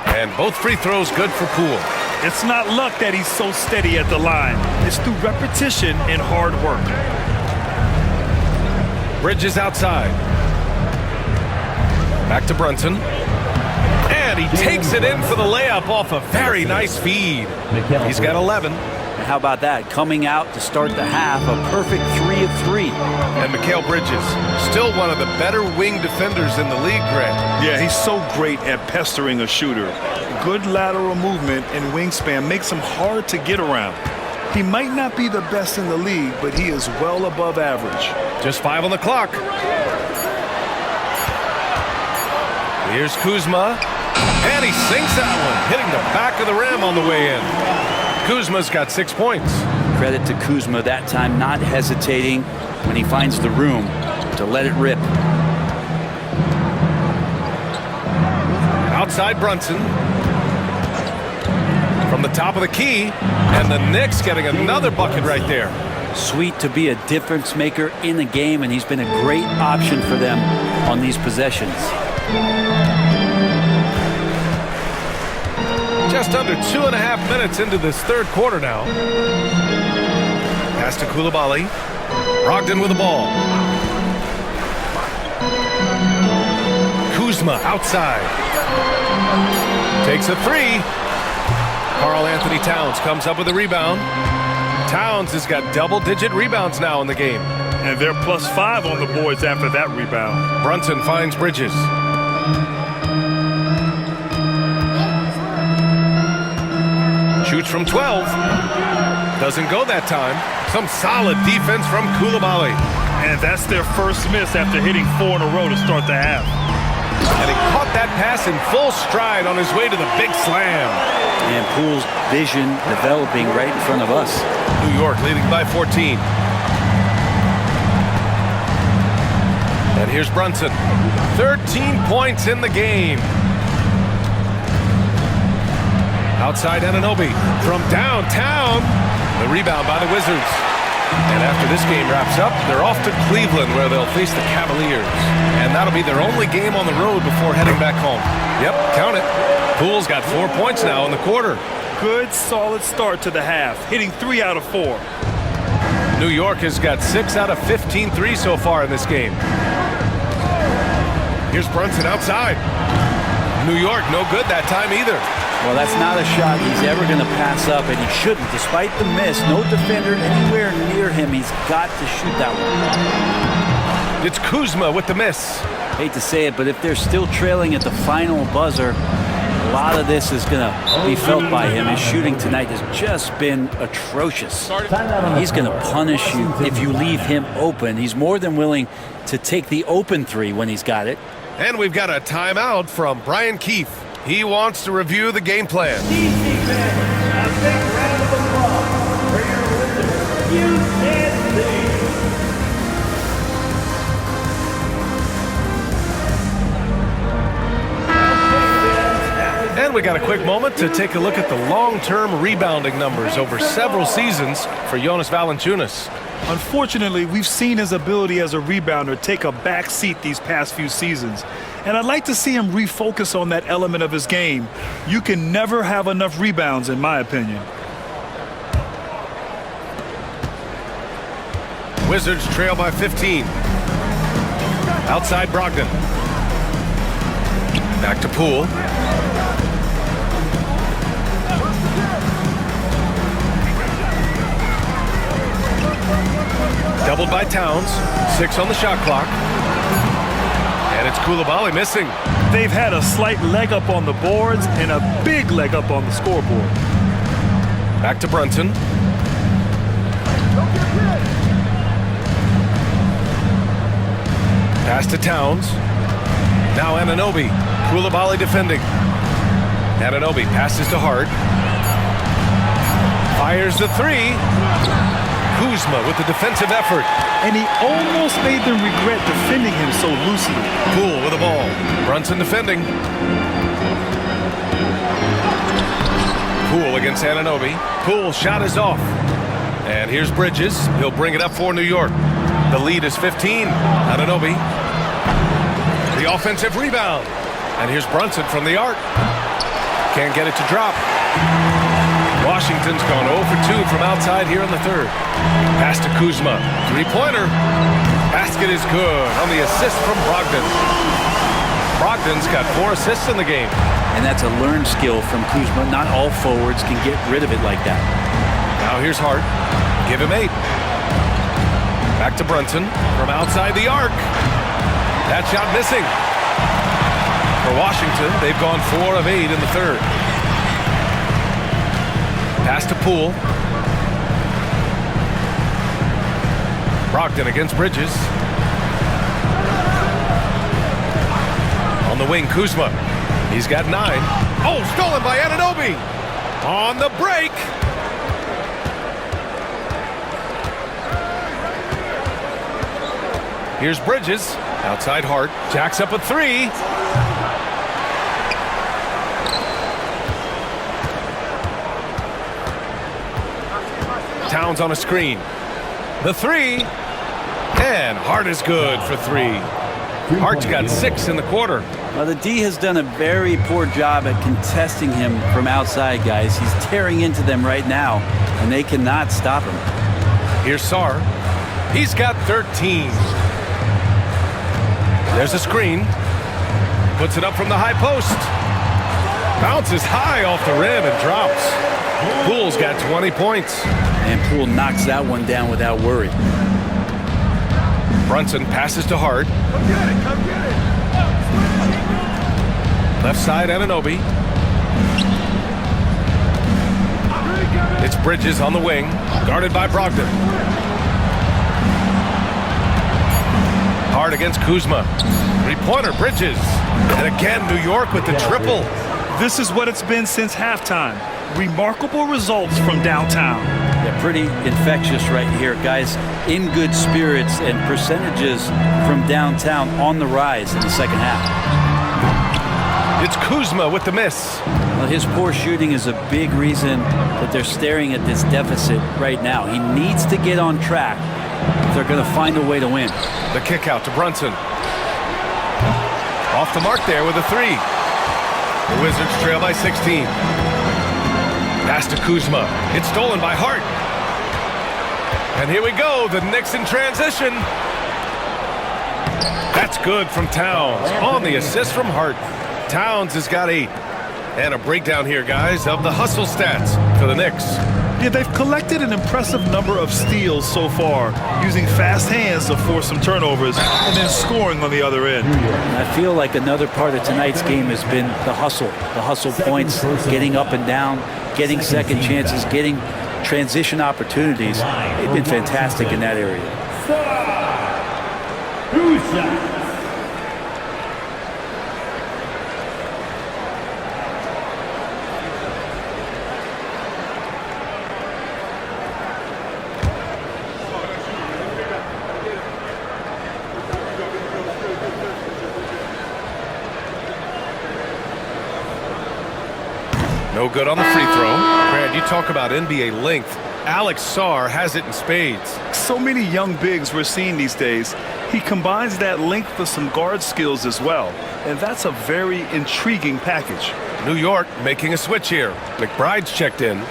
And both free throws good for Poole. It's not luck that he's so steady at the line. It's through repetition and hard work. Bridges outside. Back to Brunson. And he takes it in for the layup off a very nice feed. He's got 11. And how about that? Coming out to start the half, a perfect 3 of 3. And Mikal Bridges, still one of the better wing defenders in the league, Greg. Yeah, he's so great at pestering a shooter. Good lateral movement and wingspan makes him hard to get around. He might not be the best in the league, but he is well above average. Just 5 on the clock. Here's Kuzma. And he sinks that one, hitting the back of the rim on the way in. Kuzma's got 6 points. Credit to Kuzma that time, not hesitating when he finds the room to let it rip. Outside Brunson. From the top of the key. And the Knicks getting another bucket right there. Sweet to be a difference maker in the game, and he's been a great option for them on these possessions. Just under 2.5 minutes into this third quarter now. Pass to Coulibaly. Brogdon with the ball. Kuzma outside. Takes a 3. Karl Anthony Towns comes up with a rebound. Towns has got double-digit rebounds now in the game. And they're +5 on the boards after that rebound. Brunson finds Bridges. Shoots from 12. Doesn't go that time. Some solid defense from Coulibaly. And that's their first miss after hitting 4 in a row to start the half. And he caught that pass in full stride on his way to the big slam. And Poole's vision developing right in front of us. New York leading by 14. And here's Brunson. 13 points in the game. Outside Anunoby from downtown. The rebound by the Wizards. And after this game wraps up, they're off to Cleveland where they'll face the Cavaliers. And that'll be their only game on the road before heading back home. Yep, count it. Poole's got 4 points now in the quarter. Good, solid start to the half, hitting 3 out of 4. New York has got 6 out of 15 threes so far in this game. Here's Brunson outside. New York, no good that time either. Well, that's not a shot he's ever going to pass up, and he shouldn't. Despite the miss, no defender anywhere near him. He's got to shoot that one. It's Kuzma with the miss. Hate to say it, but if they're still trailing at the final buzzer, a lot of this is going to be felt by him. His shooting tonight has just been atrocious. He's going to punish you if you leave him open. He's more than willing to take the open three when he's got it. And we've got a timeout from Brian Keefe. He wants to review the game plan. A big round of applause for your Wizards, And we got a quick moment to take a look at the long-term rebounding numbers over several seasons for Jonas Valanciunas. Unfortunately, we've seen his ability as a rebounder take a back seat these past few seasons. And I'd like to see him refocus on that element of his game. You can never have enough rebounds, in my opinion. Wizards trail by 15. Outside Brogdon. Back to Poole. Doubled by Towns. 6 on the shot clock. And it's Coulibaly missing. They've had a slight leg up on the boards and a big leg up on the scoreboard. Back to Brunson. Pass to Towns. Now Anunoby. Coulibaly defending. Anunoby passes to Hart. Fires the three. Kuzma with the defensive effort. And he almost made them regret defending him so loosely. Poole with the ball. Brunson defending. Poole against Anunoby. Poole's shot is off. And here's Bridges. He'll bring it up for New York. The lead is 15. Anunoby. The offensive rebound. And here's Brunson from the arc. Can't get it to drop. Washington's gone 0 for 2 from outside here in the third. Pass to Kuzma. Three-pointer. Basket is good on the assist from Brogdon. Brogdon's got 4 assists in the game. And that's a learned skill from Kuzma. Not all forwards can get rid of it like that. Now here's Hart. Give him 8. Back to Brunson from outside the arc. That shot missing. For Washington, they've gone 4 of 8 in the third. Pass to Poole. Brogdon against Bridges. On the wing, Kuzma. He's got 9. Oh, stolen by Anunoby. On the break. Here's Bridges. Outside Hart. Jacks up a 3. Towns on a screen. The 3. And Hart is good for 3. Hart's got 6 in the quarter. Well, the D has done a very poor job at contesting him from outside, guys. He's tearing into them right now, and they cannot stop him. Here's Sarr. He's got 13. There's a screen. Puts it up from the high post. Bounces high off the rim and drops. Poole's got 20 points. And Poole knocks that one down without worry. Brunson passes to Hart. Come get it, come get it. Left side, Anunoby. It's Bridges on the wing, guarded by Brogdon. Hart against Kuzma. Three-pointer, Bridges. And again, New York with the triple. This is what it's been since halftime. Remarkable results from downtown. They're pretty infectious right here, guys. In good spirits and percentages from downtown on the rise in the second half. It's Kuzma with the miss. Well, his poor shooting is a big reason that they're staring at this deficit right now. He needs to get on track if they're going to find a way to win. The kick out to Brunson. Off the mark there with a three. The Wizards trail by 16. Pass to Kuzma. It's stolen by Hart. And here we go. The Knicks in transition. That's good from Towns on the assist from Hart. Towns has got 8. And a breakdown here, guys, of the hustle stats for the Knicks. Yeah, they've collected an impressive number of steals so far, using fast hands to force some turnovers and then scoring on the other end. And I feel like another part of tonight's game has been the hustle points, getting up and down, getting second chances, getting transition opportunities. They've been fantastic in that area. No good on the free throw. Brad, you talk about NBA length. Alex Sarr has it in spades. So many young bigs we're seeing these days. He combines that length with some guard skills as well. And that's a very intriguing package. New York making a switch here. McBride's checked in.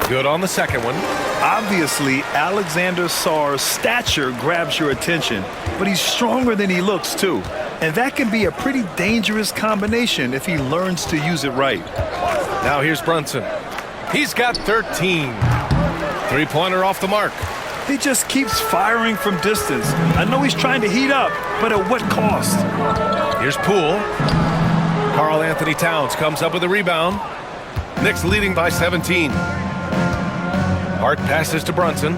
Good on the second one. Obviously, Alexander Sarr's stature grabs your attention, but he's stronger than he looks, too. And that can be a pretty dangerous combination if he learns to use it right. Now here's Brunson. He's got 13. Three-pointer off the mark. He just keeps firing from distance. I know he's trying to heat up, but at what cost? Here's Poole. Karl Anthony Towns comes up with a rebound. Knicks leading by 17. Hart passes to Brunson.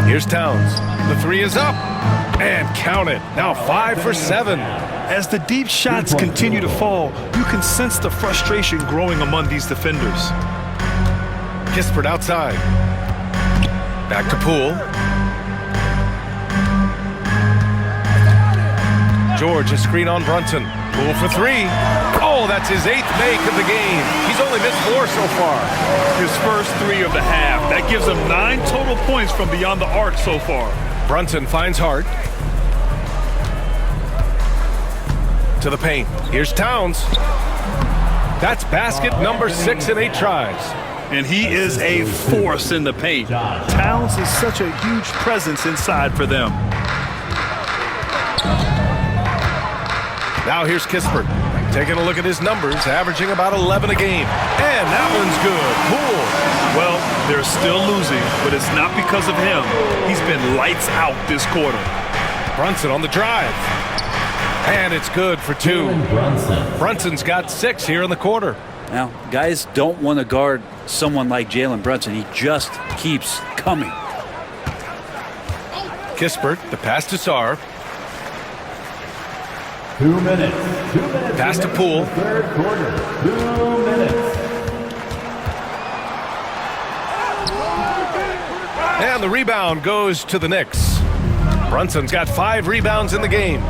Here's Towns. The three is up. And count it. Now 5 for 7. As the deep shots continue to fall, you can sense the frustration growing among these defenders. Kispert outside. Back to Poole. George, a screen on Brunson. Poole for 3. Oh, that's his 8th make of the game. He's only missed 4 so far. His first 3 of the half. That gives him 9 total points from beyond the arc so far. Brunson finds Hart. To the paint. Here's Towns. That's basket number 6 in 8 tries. And he is a force in the paint. Towns is such a huge presence inside for them. Now here's Kispert. Taking a look at his numbers, averaging about 11 a game. And that one's good. Poole. Well, they're still losing, but it's not because of him. He's been lights out this quarter. Brunson on the drive. And it's good for 2. Brunson's got 6 here in the quarter. Now, guys don't want to guard someone like Jalen Brunson. He just keeps coming. Kispert, the pass to Sarr. 2 minutes. Pass to Poole. Third quarter. 2 minutes. And the rebound goes to the Knicks. Brunson's got 5 rebounds in the game.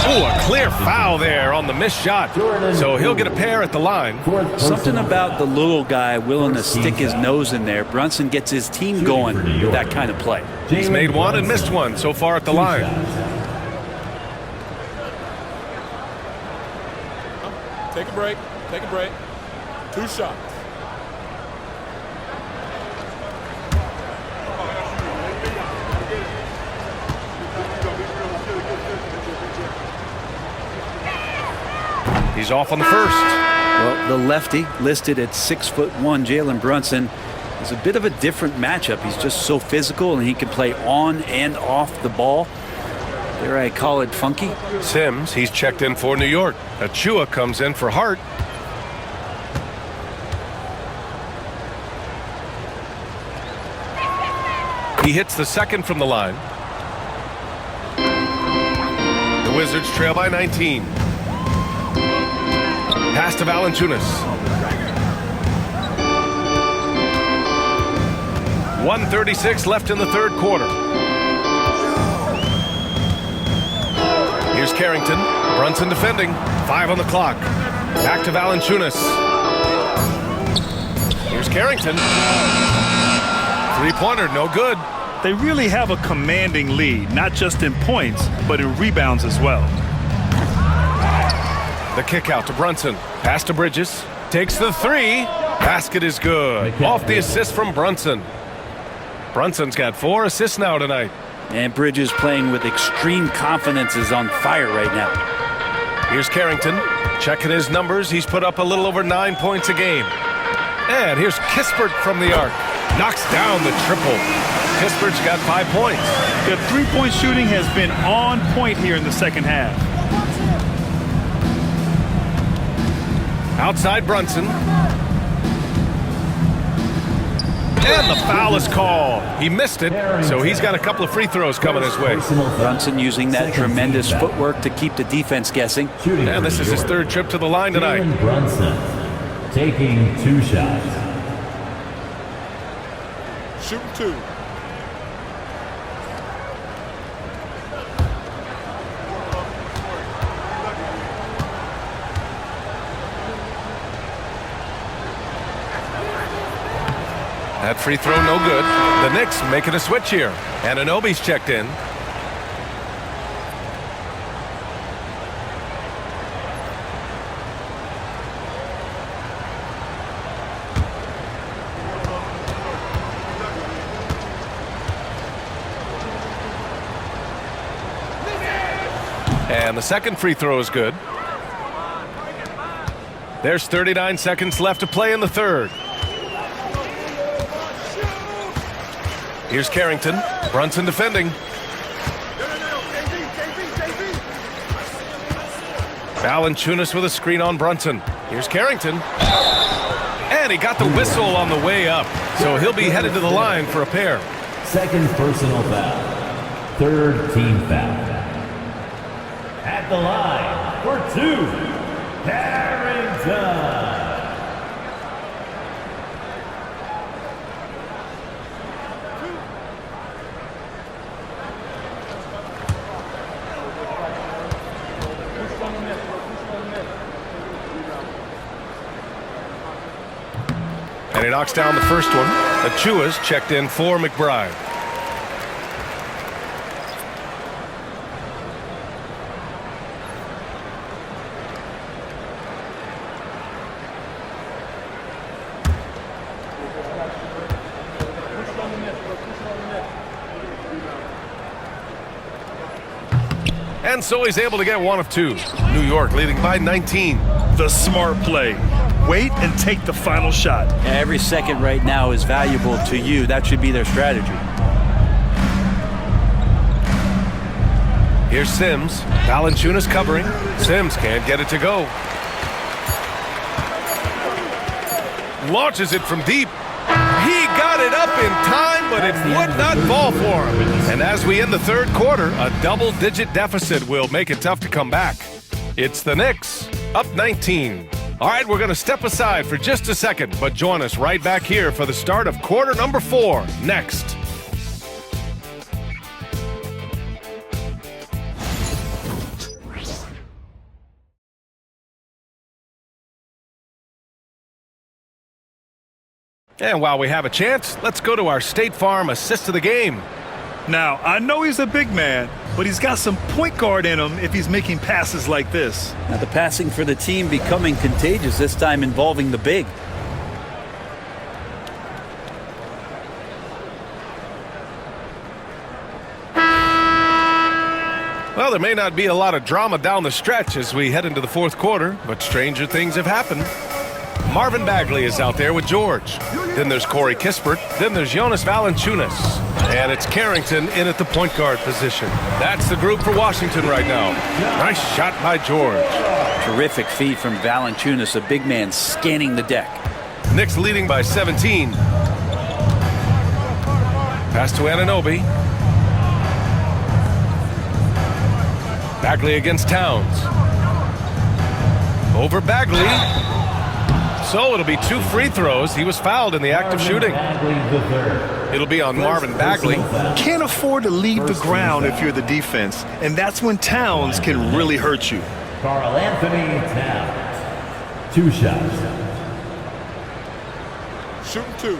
Oh, a clear foul there on the missed shot. So he'll get a pair at the line. Something about the little guy willing to stick his nose in there. Brunson gets his team going with that kind of play. He's made 1 and missed 1 so far at the line. Take a break. Take a break. 2 shots. He's off on the first. Well, the lefty listed at 6'1", Jalen Brunson, is a bit of a different matchup. He's just so physical and he can play on and off the ball. Dare I call it funky? Sims, he's checked in for New York. Achua comes in for Hart. He hits the second from the line. The Wizards trail by 19. Pass to Valanciunas. 1:36 left in the third quarter. Here's Carrington. Brunson defending. 5 on the clock. Back to Valanciunas. Here's Carrington. Three-pointer, no good. They really have a commanding lead, not just in points, but in rebounds as well. The kick out to Brunson. Pass to Bridges. Takes the three. Basket is good. Off the assist from Brunson. Brunson's got 4 assists now tonight. And Bridges playing with extreme confidence is on fire right now. Here's Carrington. Checking his numbers. He's put up a little over 9 points a game. And here's Kispert from the arc. Knocks down the triple. Kispert's got 5 points. The three-point shooting has been on point here in the second half. Outside Brunson. And the foul is called. He missed it, so he's got a couple of free throws coming his way. Brunson using that tremendous footwork to keep the defense guessing. And this is his 3rd trip to the line tonight. Brunson taking 2 shots. Shoot 2. That free throw no good. The Knicks making a switch here. And Anunoby's checked in. And the second free throw is good. There's 39 seconds left to play in the third. Here's Carrington. Brunson defending. Valanciunas with a screen on Brunson. Here's Carrington. And he got the whistle on the way up. So he'll be headed to the line for a pair. 2nd personal foul. 3rd team foul. At the line for 2, Carrington. And he knocks down the first one. Achua's checked in for McBride. And so he's able to get 1 of 2. New York leading by 19. The smart play. Wait and take the final shot. Every second right now is valuable to you. That should be their strategy. Here's Sims. Valanciunas covering. Sims can't get it to go. Launches it from deep. He got it up in time, but it would not fall for him. And as we end the third quarter, a double-digit deficit will make it tough to come back. It's the Knicks, up 19. All right, we're going to step aside for just a second, but join us right back here for the start of quarter number 4 next. And while we have a chance, let's go to our State Farm assist of the game. Now, I know he's a big man, but he's got some point guard in him if he's making passes like this. Now the passing for the team becoming contagious, this time involving the big. Well, there may not be a lot of drama down the stretch as we head into the fourth quarter, but stranger things have happened. Marvin Bagley is out there with George. Then there's Corey Kispert. Then there's Jonas Valanciunas. And it's Carrington in at the point guard position. That's the group for Washington right now. Nice shot by George. Terrific feed from Valanciunas, a big man scanning the deck. Knicks leading by 17. Pass to Anunoby. Bagley against Towns. Over Bagley. So it'll be 2 free throws. He was fouled in the act of shooting. It'll be on Marvin Bagley. Can't afford to leave the ground if you're the defense, and that's when Towns can really hurt you. Karl Anthony Towns. 2 shots. Shooting 2.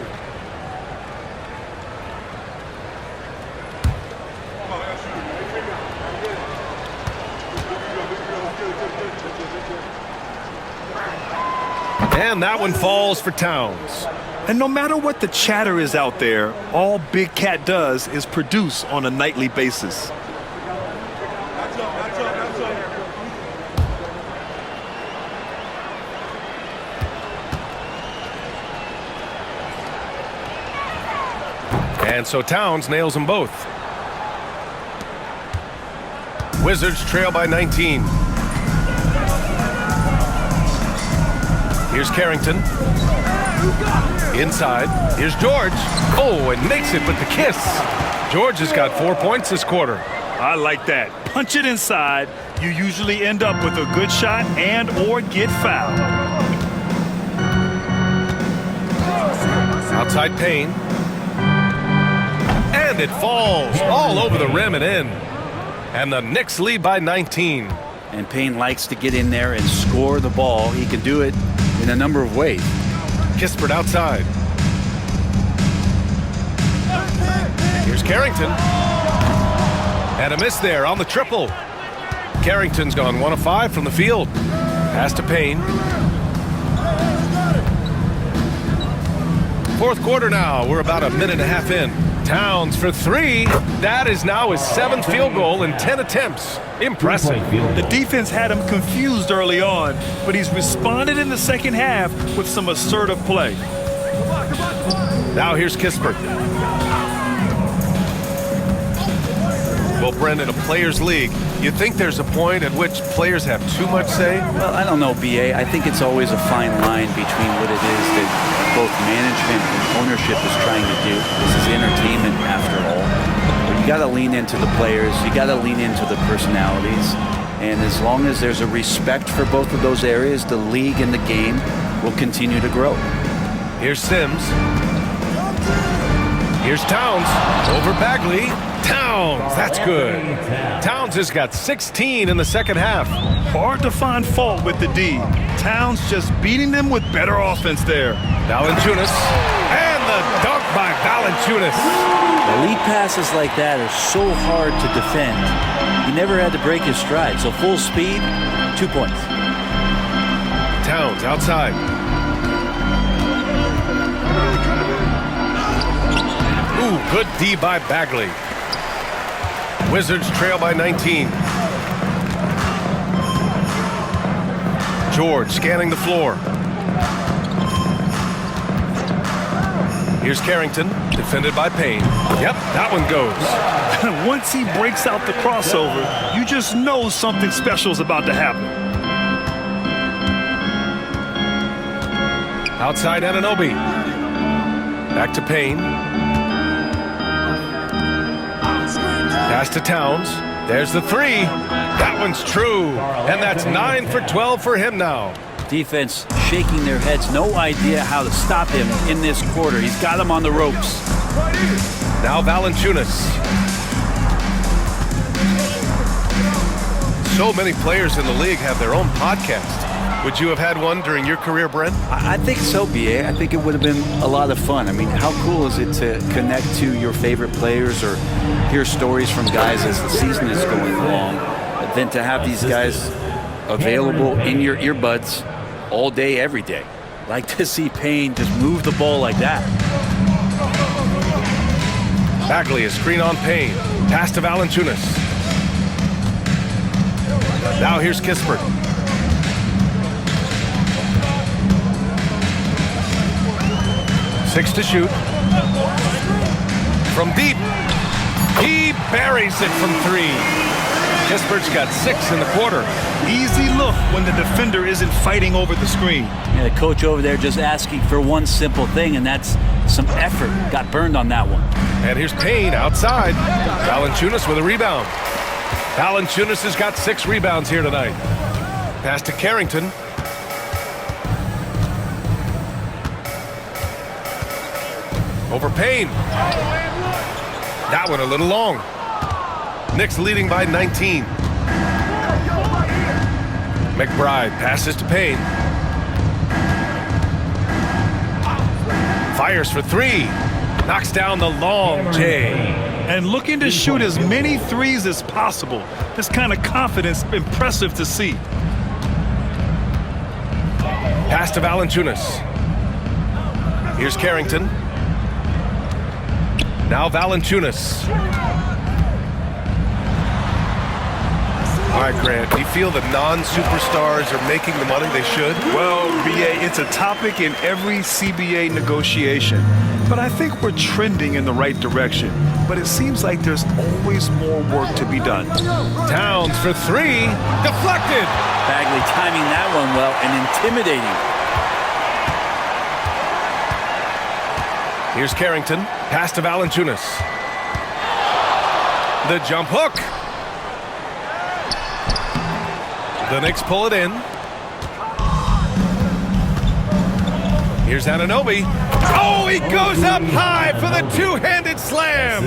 And that one falls for Towns. And no matter what the chatter is out there, all Big Cat does is produce on a nightly basis. And so Towns nails them both. Wizards trail by 19. Here's Carrington. Inside. Here's George. Oh, and makes it with the kiss. George has got 4 points this quarter. I like that. Punch it inside. You usually end up with a good shot and or get fouled. Outside Payne. And it falls all over the rim and in. And the Knicks lead by 19. And Payne likes to get in there and score the ball. He can do it in a number of ways. Kispert outside. Here's Carrington. And a miss there on the triple. Carrington's gone 1 of 5 from the field. Pass to Payne. Fourth quarter now. We're about a minute and a half in. Towns for 3. That is now his 7th field goal in 10 attempts. Impressive. The defense had him confused early on, but he's responded in the second half with some assertive play. Now here's Kispert. Well, Brendan, a players' league, you think there's a point at which players have too much say? Well, I don't know, B.A. I think it's always a fine line between what it is that both management and ownership is trying to do. This is entertainment after all. But you got to lean into the players. You got to lean into the personalities. And as long as there's a respect for both of those areas, the league and the game will continue to grow. Here's Sims. Here's Towns. Over Bagley. Towns. That's good. Towns has got 16 in the second half. Hard to find fault with the D. Towns just beating them with better offense there. Valanciunas. And the dunk by Valanciunas. The lead passes like that are so hard to defend. He never had to break his stride. So full speed, 2 points. Towns outside. Ooh, good D by Bagley. Wizards trail by 19. George scanning the floor. Here's Carrington, defended by Payne. Yep, that one goes. Once he breaks out the crossover, you just know something special is about to happen. Outside Anunoby. Back to Payne. Pass to Towns. There's the 3. That one's true. And that's 9 for 12 for him now. Defense shaking their heads. No idea how to stop him in this quarter. He's got him on the ropes. Now Valanciunas. So many players in the league have their own podcast. Would you have had one during your career, Brent? I think so, B.A. I think it would have been a lot of fun. I mean, how cool is it to connect to your favorite players or hear stories from guys as the season is going along, than to have these guys available in your earbuds all day, every day. Like to see Payne just move the ball like that. Bagley, a screen on Payne. Pass to Valanciunas. Now here's Kispert. Six to shoot. From deep. He buries it from 3. Pittsburgh's got 6 in the quarter. Easy look when the defender isn't fighting over the screen. Yeah, the coach over there just asking for one simple thing, and that's some effort. Got burned on that one. And here's Payne outside. Valanciunas with a rebound. Valanciunas has got 6 rebounds here tonight. Pass to Carrington. Over Payne. That one a little long. Knicks leading by 19. McBride passes to Payne. Fires for 3. Knocks down the long J. And looking to shoot as many threes as possible. This kind of confidence, impressive to see. Pass to Valanciunas. Here's Carrington. Now Valanciunas. All right, Grant, do you feel the non-superstars are making the money they should? Well, BA, it's a topic in every CBA negotiation. But I think we're trending in the right direction. But it seems like there's always more work to be done. Towns for 3. Deflected. Bagley timing that one well and intimidating. Here's Carrington. Pass to Valanciunas. The jump hook. The Knicks pull it in. Here's Anunoby. Oh, he goes up high for the two-handed slam.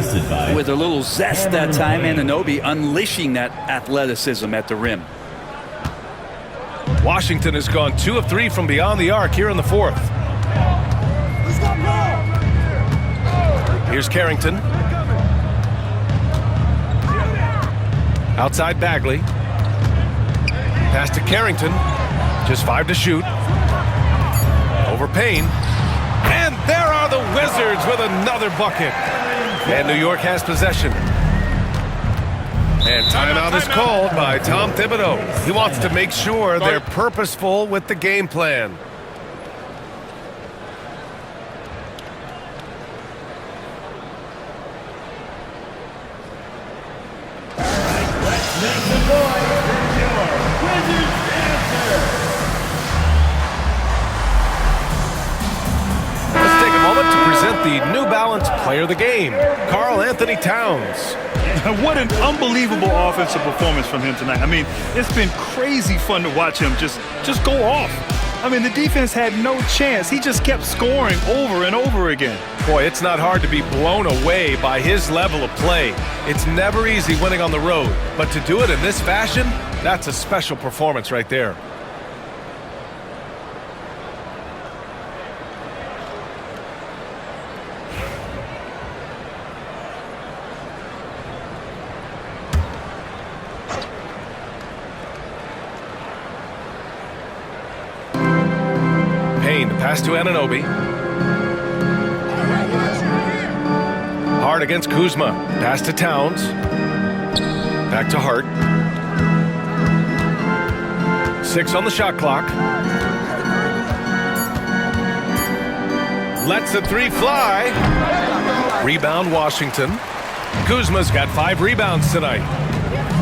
With a little zest that time, Anunoby unleashing that athleticism at the rim. Washington has gone 2 of 3 from beyond the arc here in the 4th. Here's Carrington. Outside Bagley. Pass to Carrington. Just 5 to shoot. Over Payne. And there are the Wizards with another bucket. And New York has possession. And timeout is called by Tom Thibodeau. He wants to make sure they're purposeful with the game plan. The New Balance Player of the Game, Karl Anthony Towns. What an unbelievable offensive performance from him tonight. I mean, it's been crazy fun to watch him just go off. I mean, the defense had no chance. He just kept scoring over and over again. Boy, it's not hard to be blown away by his level of play. It's never easy winning on the road, but to do it in this fashion, that's a special performance right there. Pass to Anunoby. Hart against Kuzma. Pass to Towns. Back to Hart. 6 on the shot clock. Lets the 3 fly. Rebound Washington. Kuzma's got 5 rebounds tonight.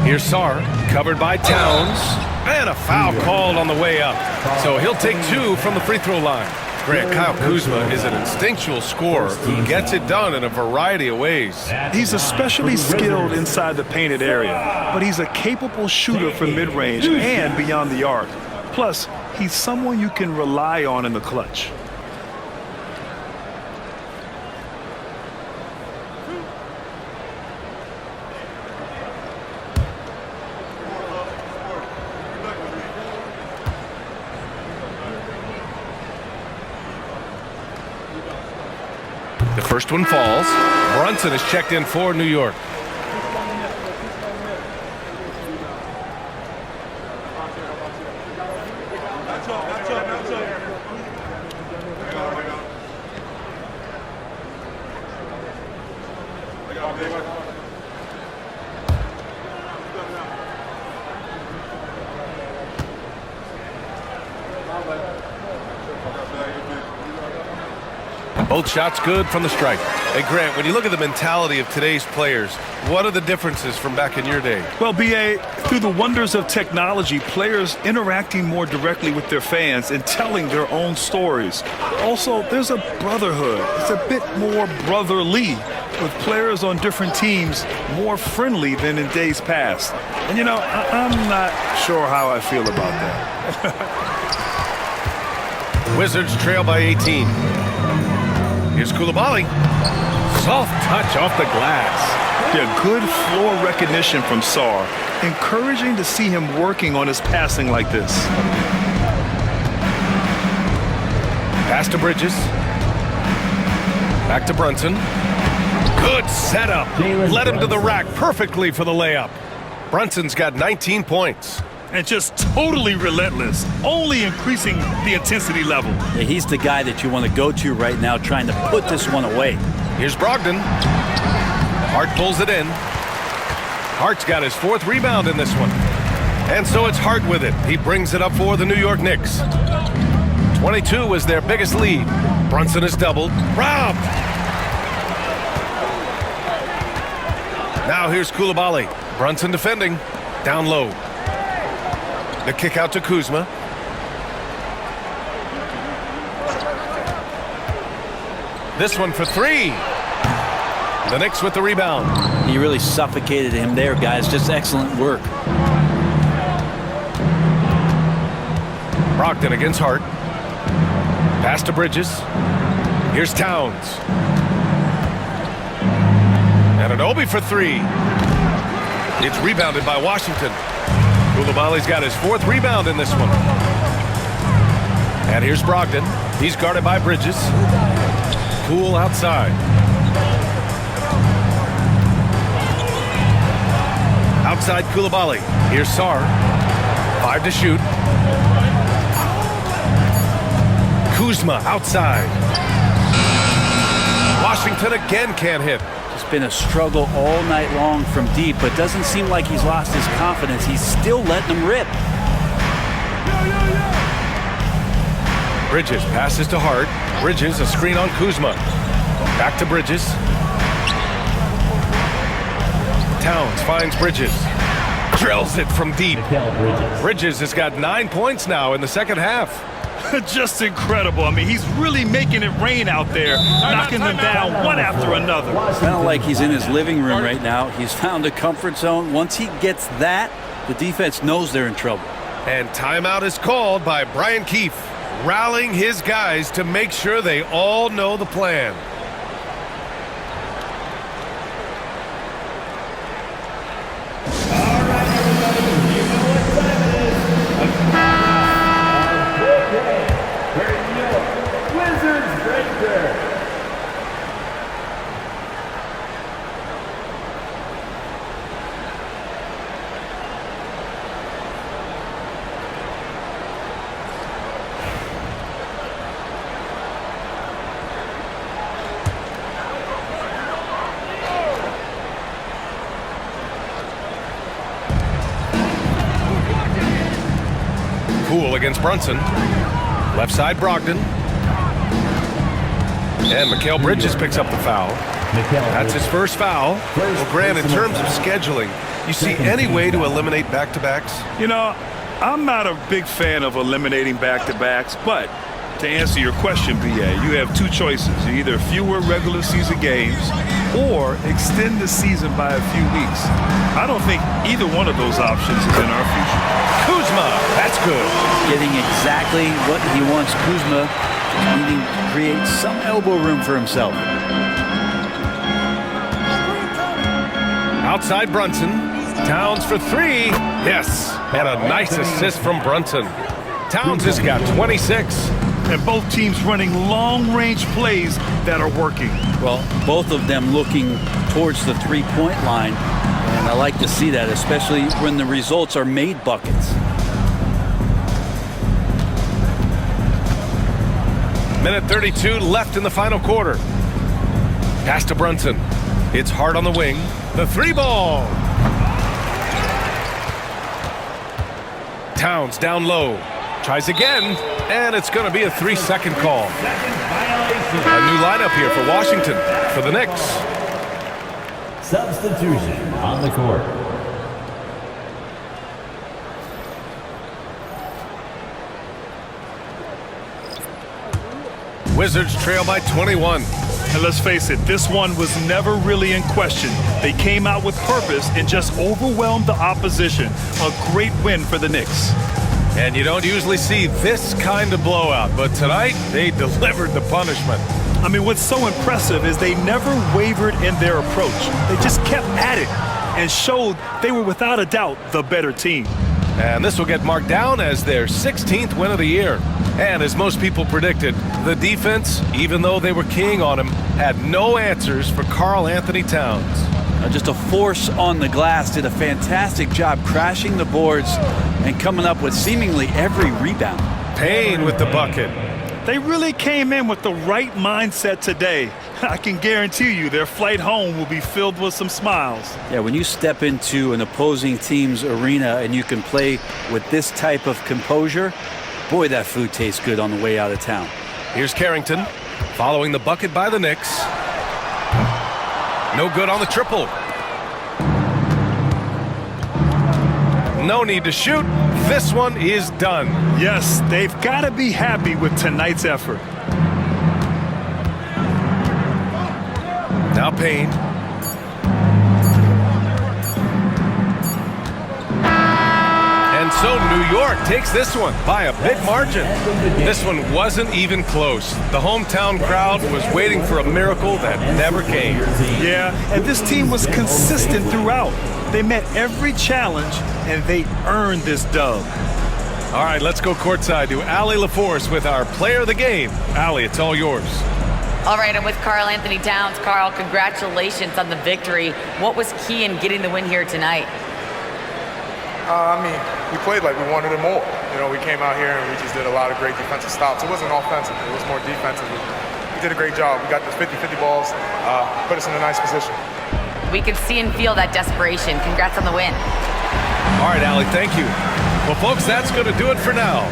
Here's Sarr, covered by Towns. And a foul called on the way up. So he'll take 2 from the free throw line. Grant, Kyle Kuzma is an instinctual scorer who gets it done in a variety of ways. He's especially skilled inside the painted area, but he's a capable shooter from mid-range and beyond the arc. Plus, he's someone you can rely on in the clutch. The first one falls. Brunson is checked in for New York. Both shots good from the stripe. Hey, Grant, when you look at the mentality of today's players, what are the differences from back in your day? Well, B.A., through the wonders of technology, players interacting more directly with their fans and telling their own stories. Also, there's a brotherhood. It's a bit more brotherly, with players on different teams more friendly than in days past. And, you know, I'm not sure how I feel about that. Wizards trail by 18. Here's Coulibaly. Soft touch off the glass. Yeah, good floor recognition from Sarr. Encouraging to see him working on his passing like this. Pass to Bridges. Back to Brunson. Good setup. Led him to the rack perfectly for the layup. Brunson's got 19 points. And just totally relentless, only increasing the intensity level. Yeah, he's the guy that you want to go to right now, trying to put this one away. Here's Brogdon. Hart pulls it in. Hart's got his 4th rebound in this one. And so it's Hart with it. He brings it up for the New York Knicks. 22 was their biggest lead. Brunson is doubled. Robbed! Now here's Coulibaly. Brunson defending. Down low. The kick out to Kuzma. This one for 3. The Knicks with the rebound. He really suffocated him there, guys. Just excellent work. Brogdon against Hart. Pass to Bridges. Here's Towns. And an Obi for 3. It's rebounded by Washington. Coulibaly's got his 4th rebound in this one. And here's Brogdon. He's guarded by Bridges. Poole outside. Outside Coulibaly. Here's Sarr. 5 to shoot. Kuzma outside. Washington again can't hit. It's been a struggle all night long from deep, but doesn't seem like he's lost his confidence. He's still letting them rip. Bridges passes to Hart. Bridges, a screen on Kuzma. Back to Bridges. Towns finds Bridges. Drills it from deep. Bridges has got 9 points now in the second half. Just incredible. I mean, he's really making it rain out there, knocking them down one after another. It's not like he's in his living room right now. He's found a comfort zone. Once he gets that, the defense knows they're in trouble. And timeout is called by Brian Keefe, rallying his guys to make sure they all know the plan. Poole against Brunson. Left side Brogdon. And Mikal Bridges picks up the foul. That's his first foul. Well, Grant, in terms of scheduling, you see any way to eliminate back-to-backs? You know, I'm not a big fan of eliminating back-to-backs, but to answer your question, B.A., you have 2 choices. Either fewer regular season games or extend the season by a few weeks. I don't think either one of those options is in our future. Kuzma, that's good. Getting exactly what he wants. Kuzma needing to create some elbow room for himself. Outside Brunson. Towns for 3. Yes. And a nice assist from Brunson. Towns has got 26. And both teams running long-range plays that are working. Well, both of them looking towards the three-point line. And I like to see that, especially when the results are made buckets. Minute 32 left in the final quarter. Pass to Brunson. It's Hart on the wing. The 3-ball. Towns down low. Tries again, and it's going to be a 3-second call. A new lineup here for Washington for the Knicks. Substitution on the court. Wizards trail by 21. And let's face it, this one was never really in question. They came out with purpose and just overwhelmed the opposition. A great win for the Knicks. And you don't usually see this kind of blowout, but tonight they delivered the punishment. I mean, what's so impressive is they never wavered in their approach. They just kept at it and showed they were without a doubt the better team. And this will get marked down as their 16th win of the year. And as most people predicted, the defense, even though they were keying on him, had no answers for Karl Anthony Towns. Just a force on the glass, did a fantastic job crashing the boards and coming up with seemingly every rebound. Payne with the bucket. They really came in with the right mindset today. I can guarantee you their flight home will be filled with some smiles. Yeah, when you step into an opposing team's arena and you can play with this type of composure, boy, that food tastes good on the way out of town. Here's Carrington following the bucket by the Knicks. No good on the triple. No need to shoot. This one is done. Yes, they've got to be happy with tonight's effort. Now Payne. And so New York takes this one by a big margin. This one wasn't even close. The hometown crowd was waiting for a miracle that never came. Yeah, and this team was consistent throughout. They met every challenge, and they earned this dub. All right, let's go courtside to Allie LaForce with our player of the game. Allie, it's all yours. All right, I'm with Karl Anthony Towns. Karl, congratulations on the victory. What was key in getting the win here tonight? We played like we wanted it more. You know, we came out here and we just did a lot of great defensive stops. It wasn't offensive, it was more defensive. We did a great job. We got the 50-50 balls, put us in a nice position. We could see and feel that desperation. Congrats on the win. All right, Allie, thank you. Well, folks, that's going to do it for now.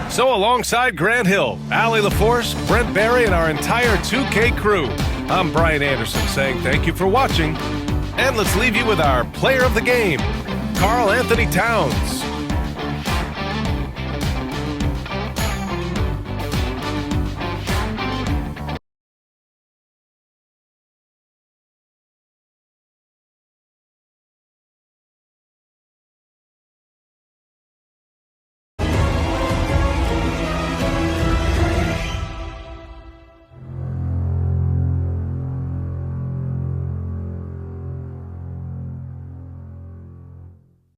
So alongside Grant Hill, Allie LaForce, Brent Barry, and our entire 2K crew, I'm Brian Anderson saying thank you for watching. And let's leave you with our player of the game, Karl Anthony Towns.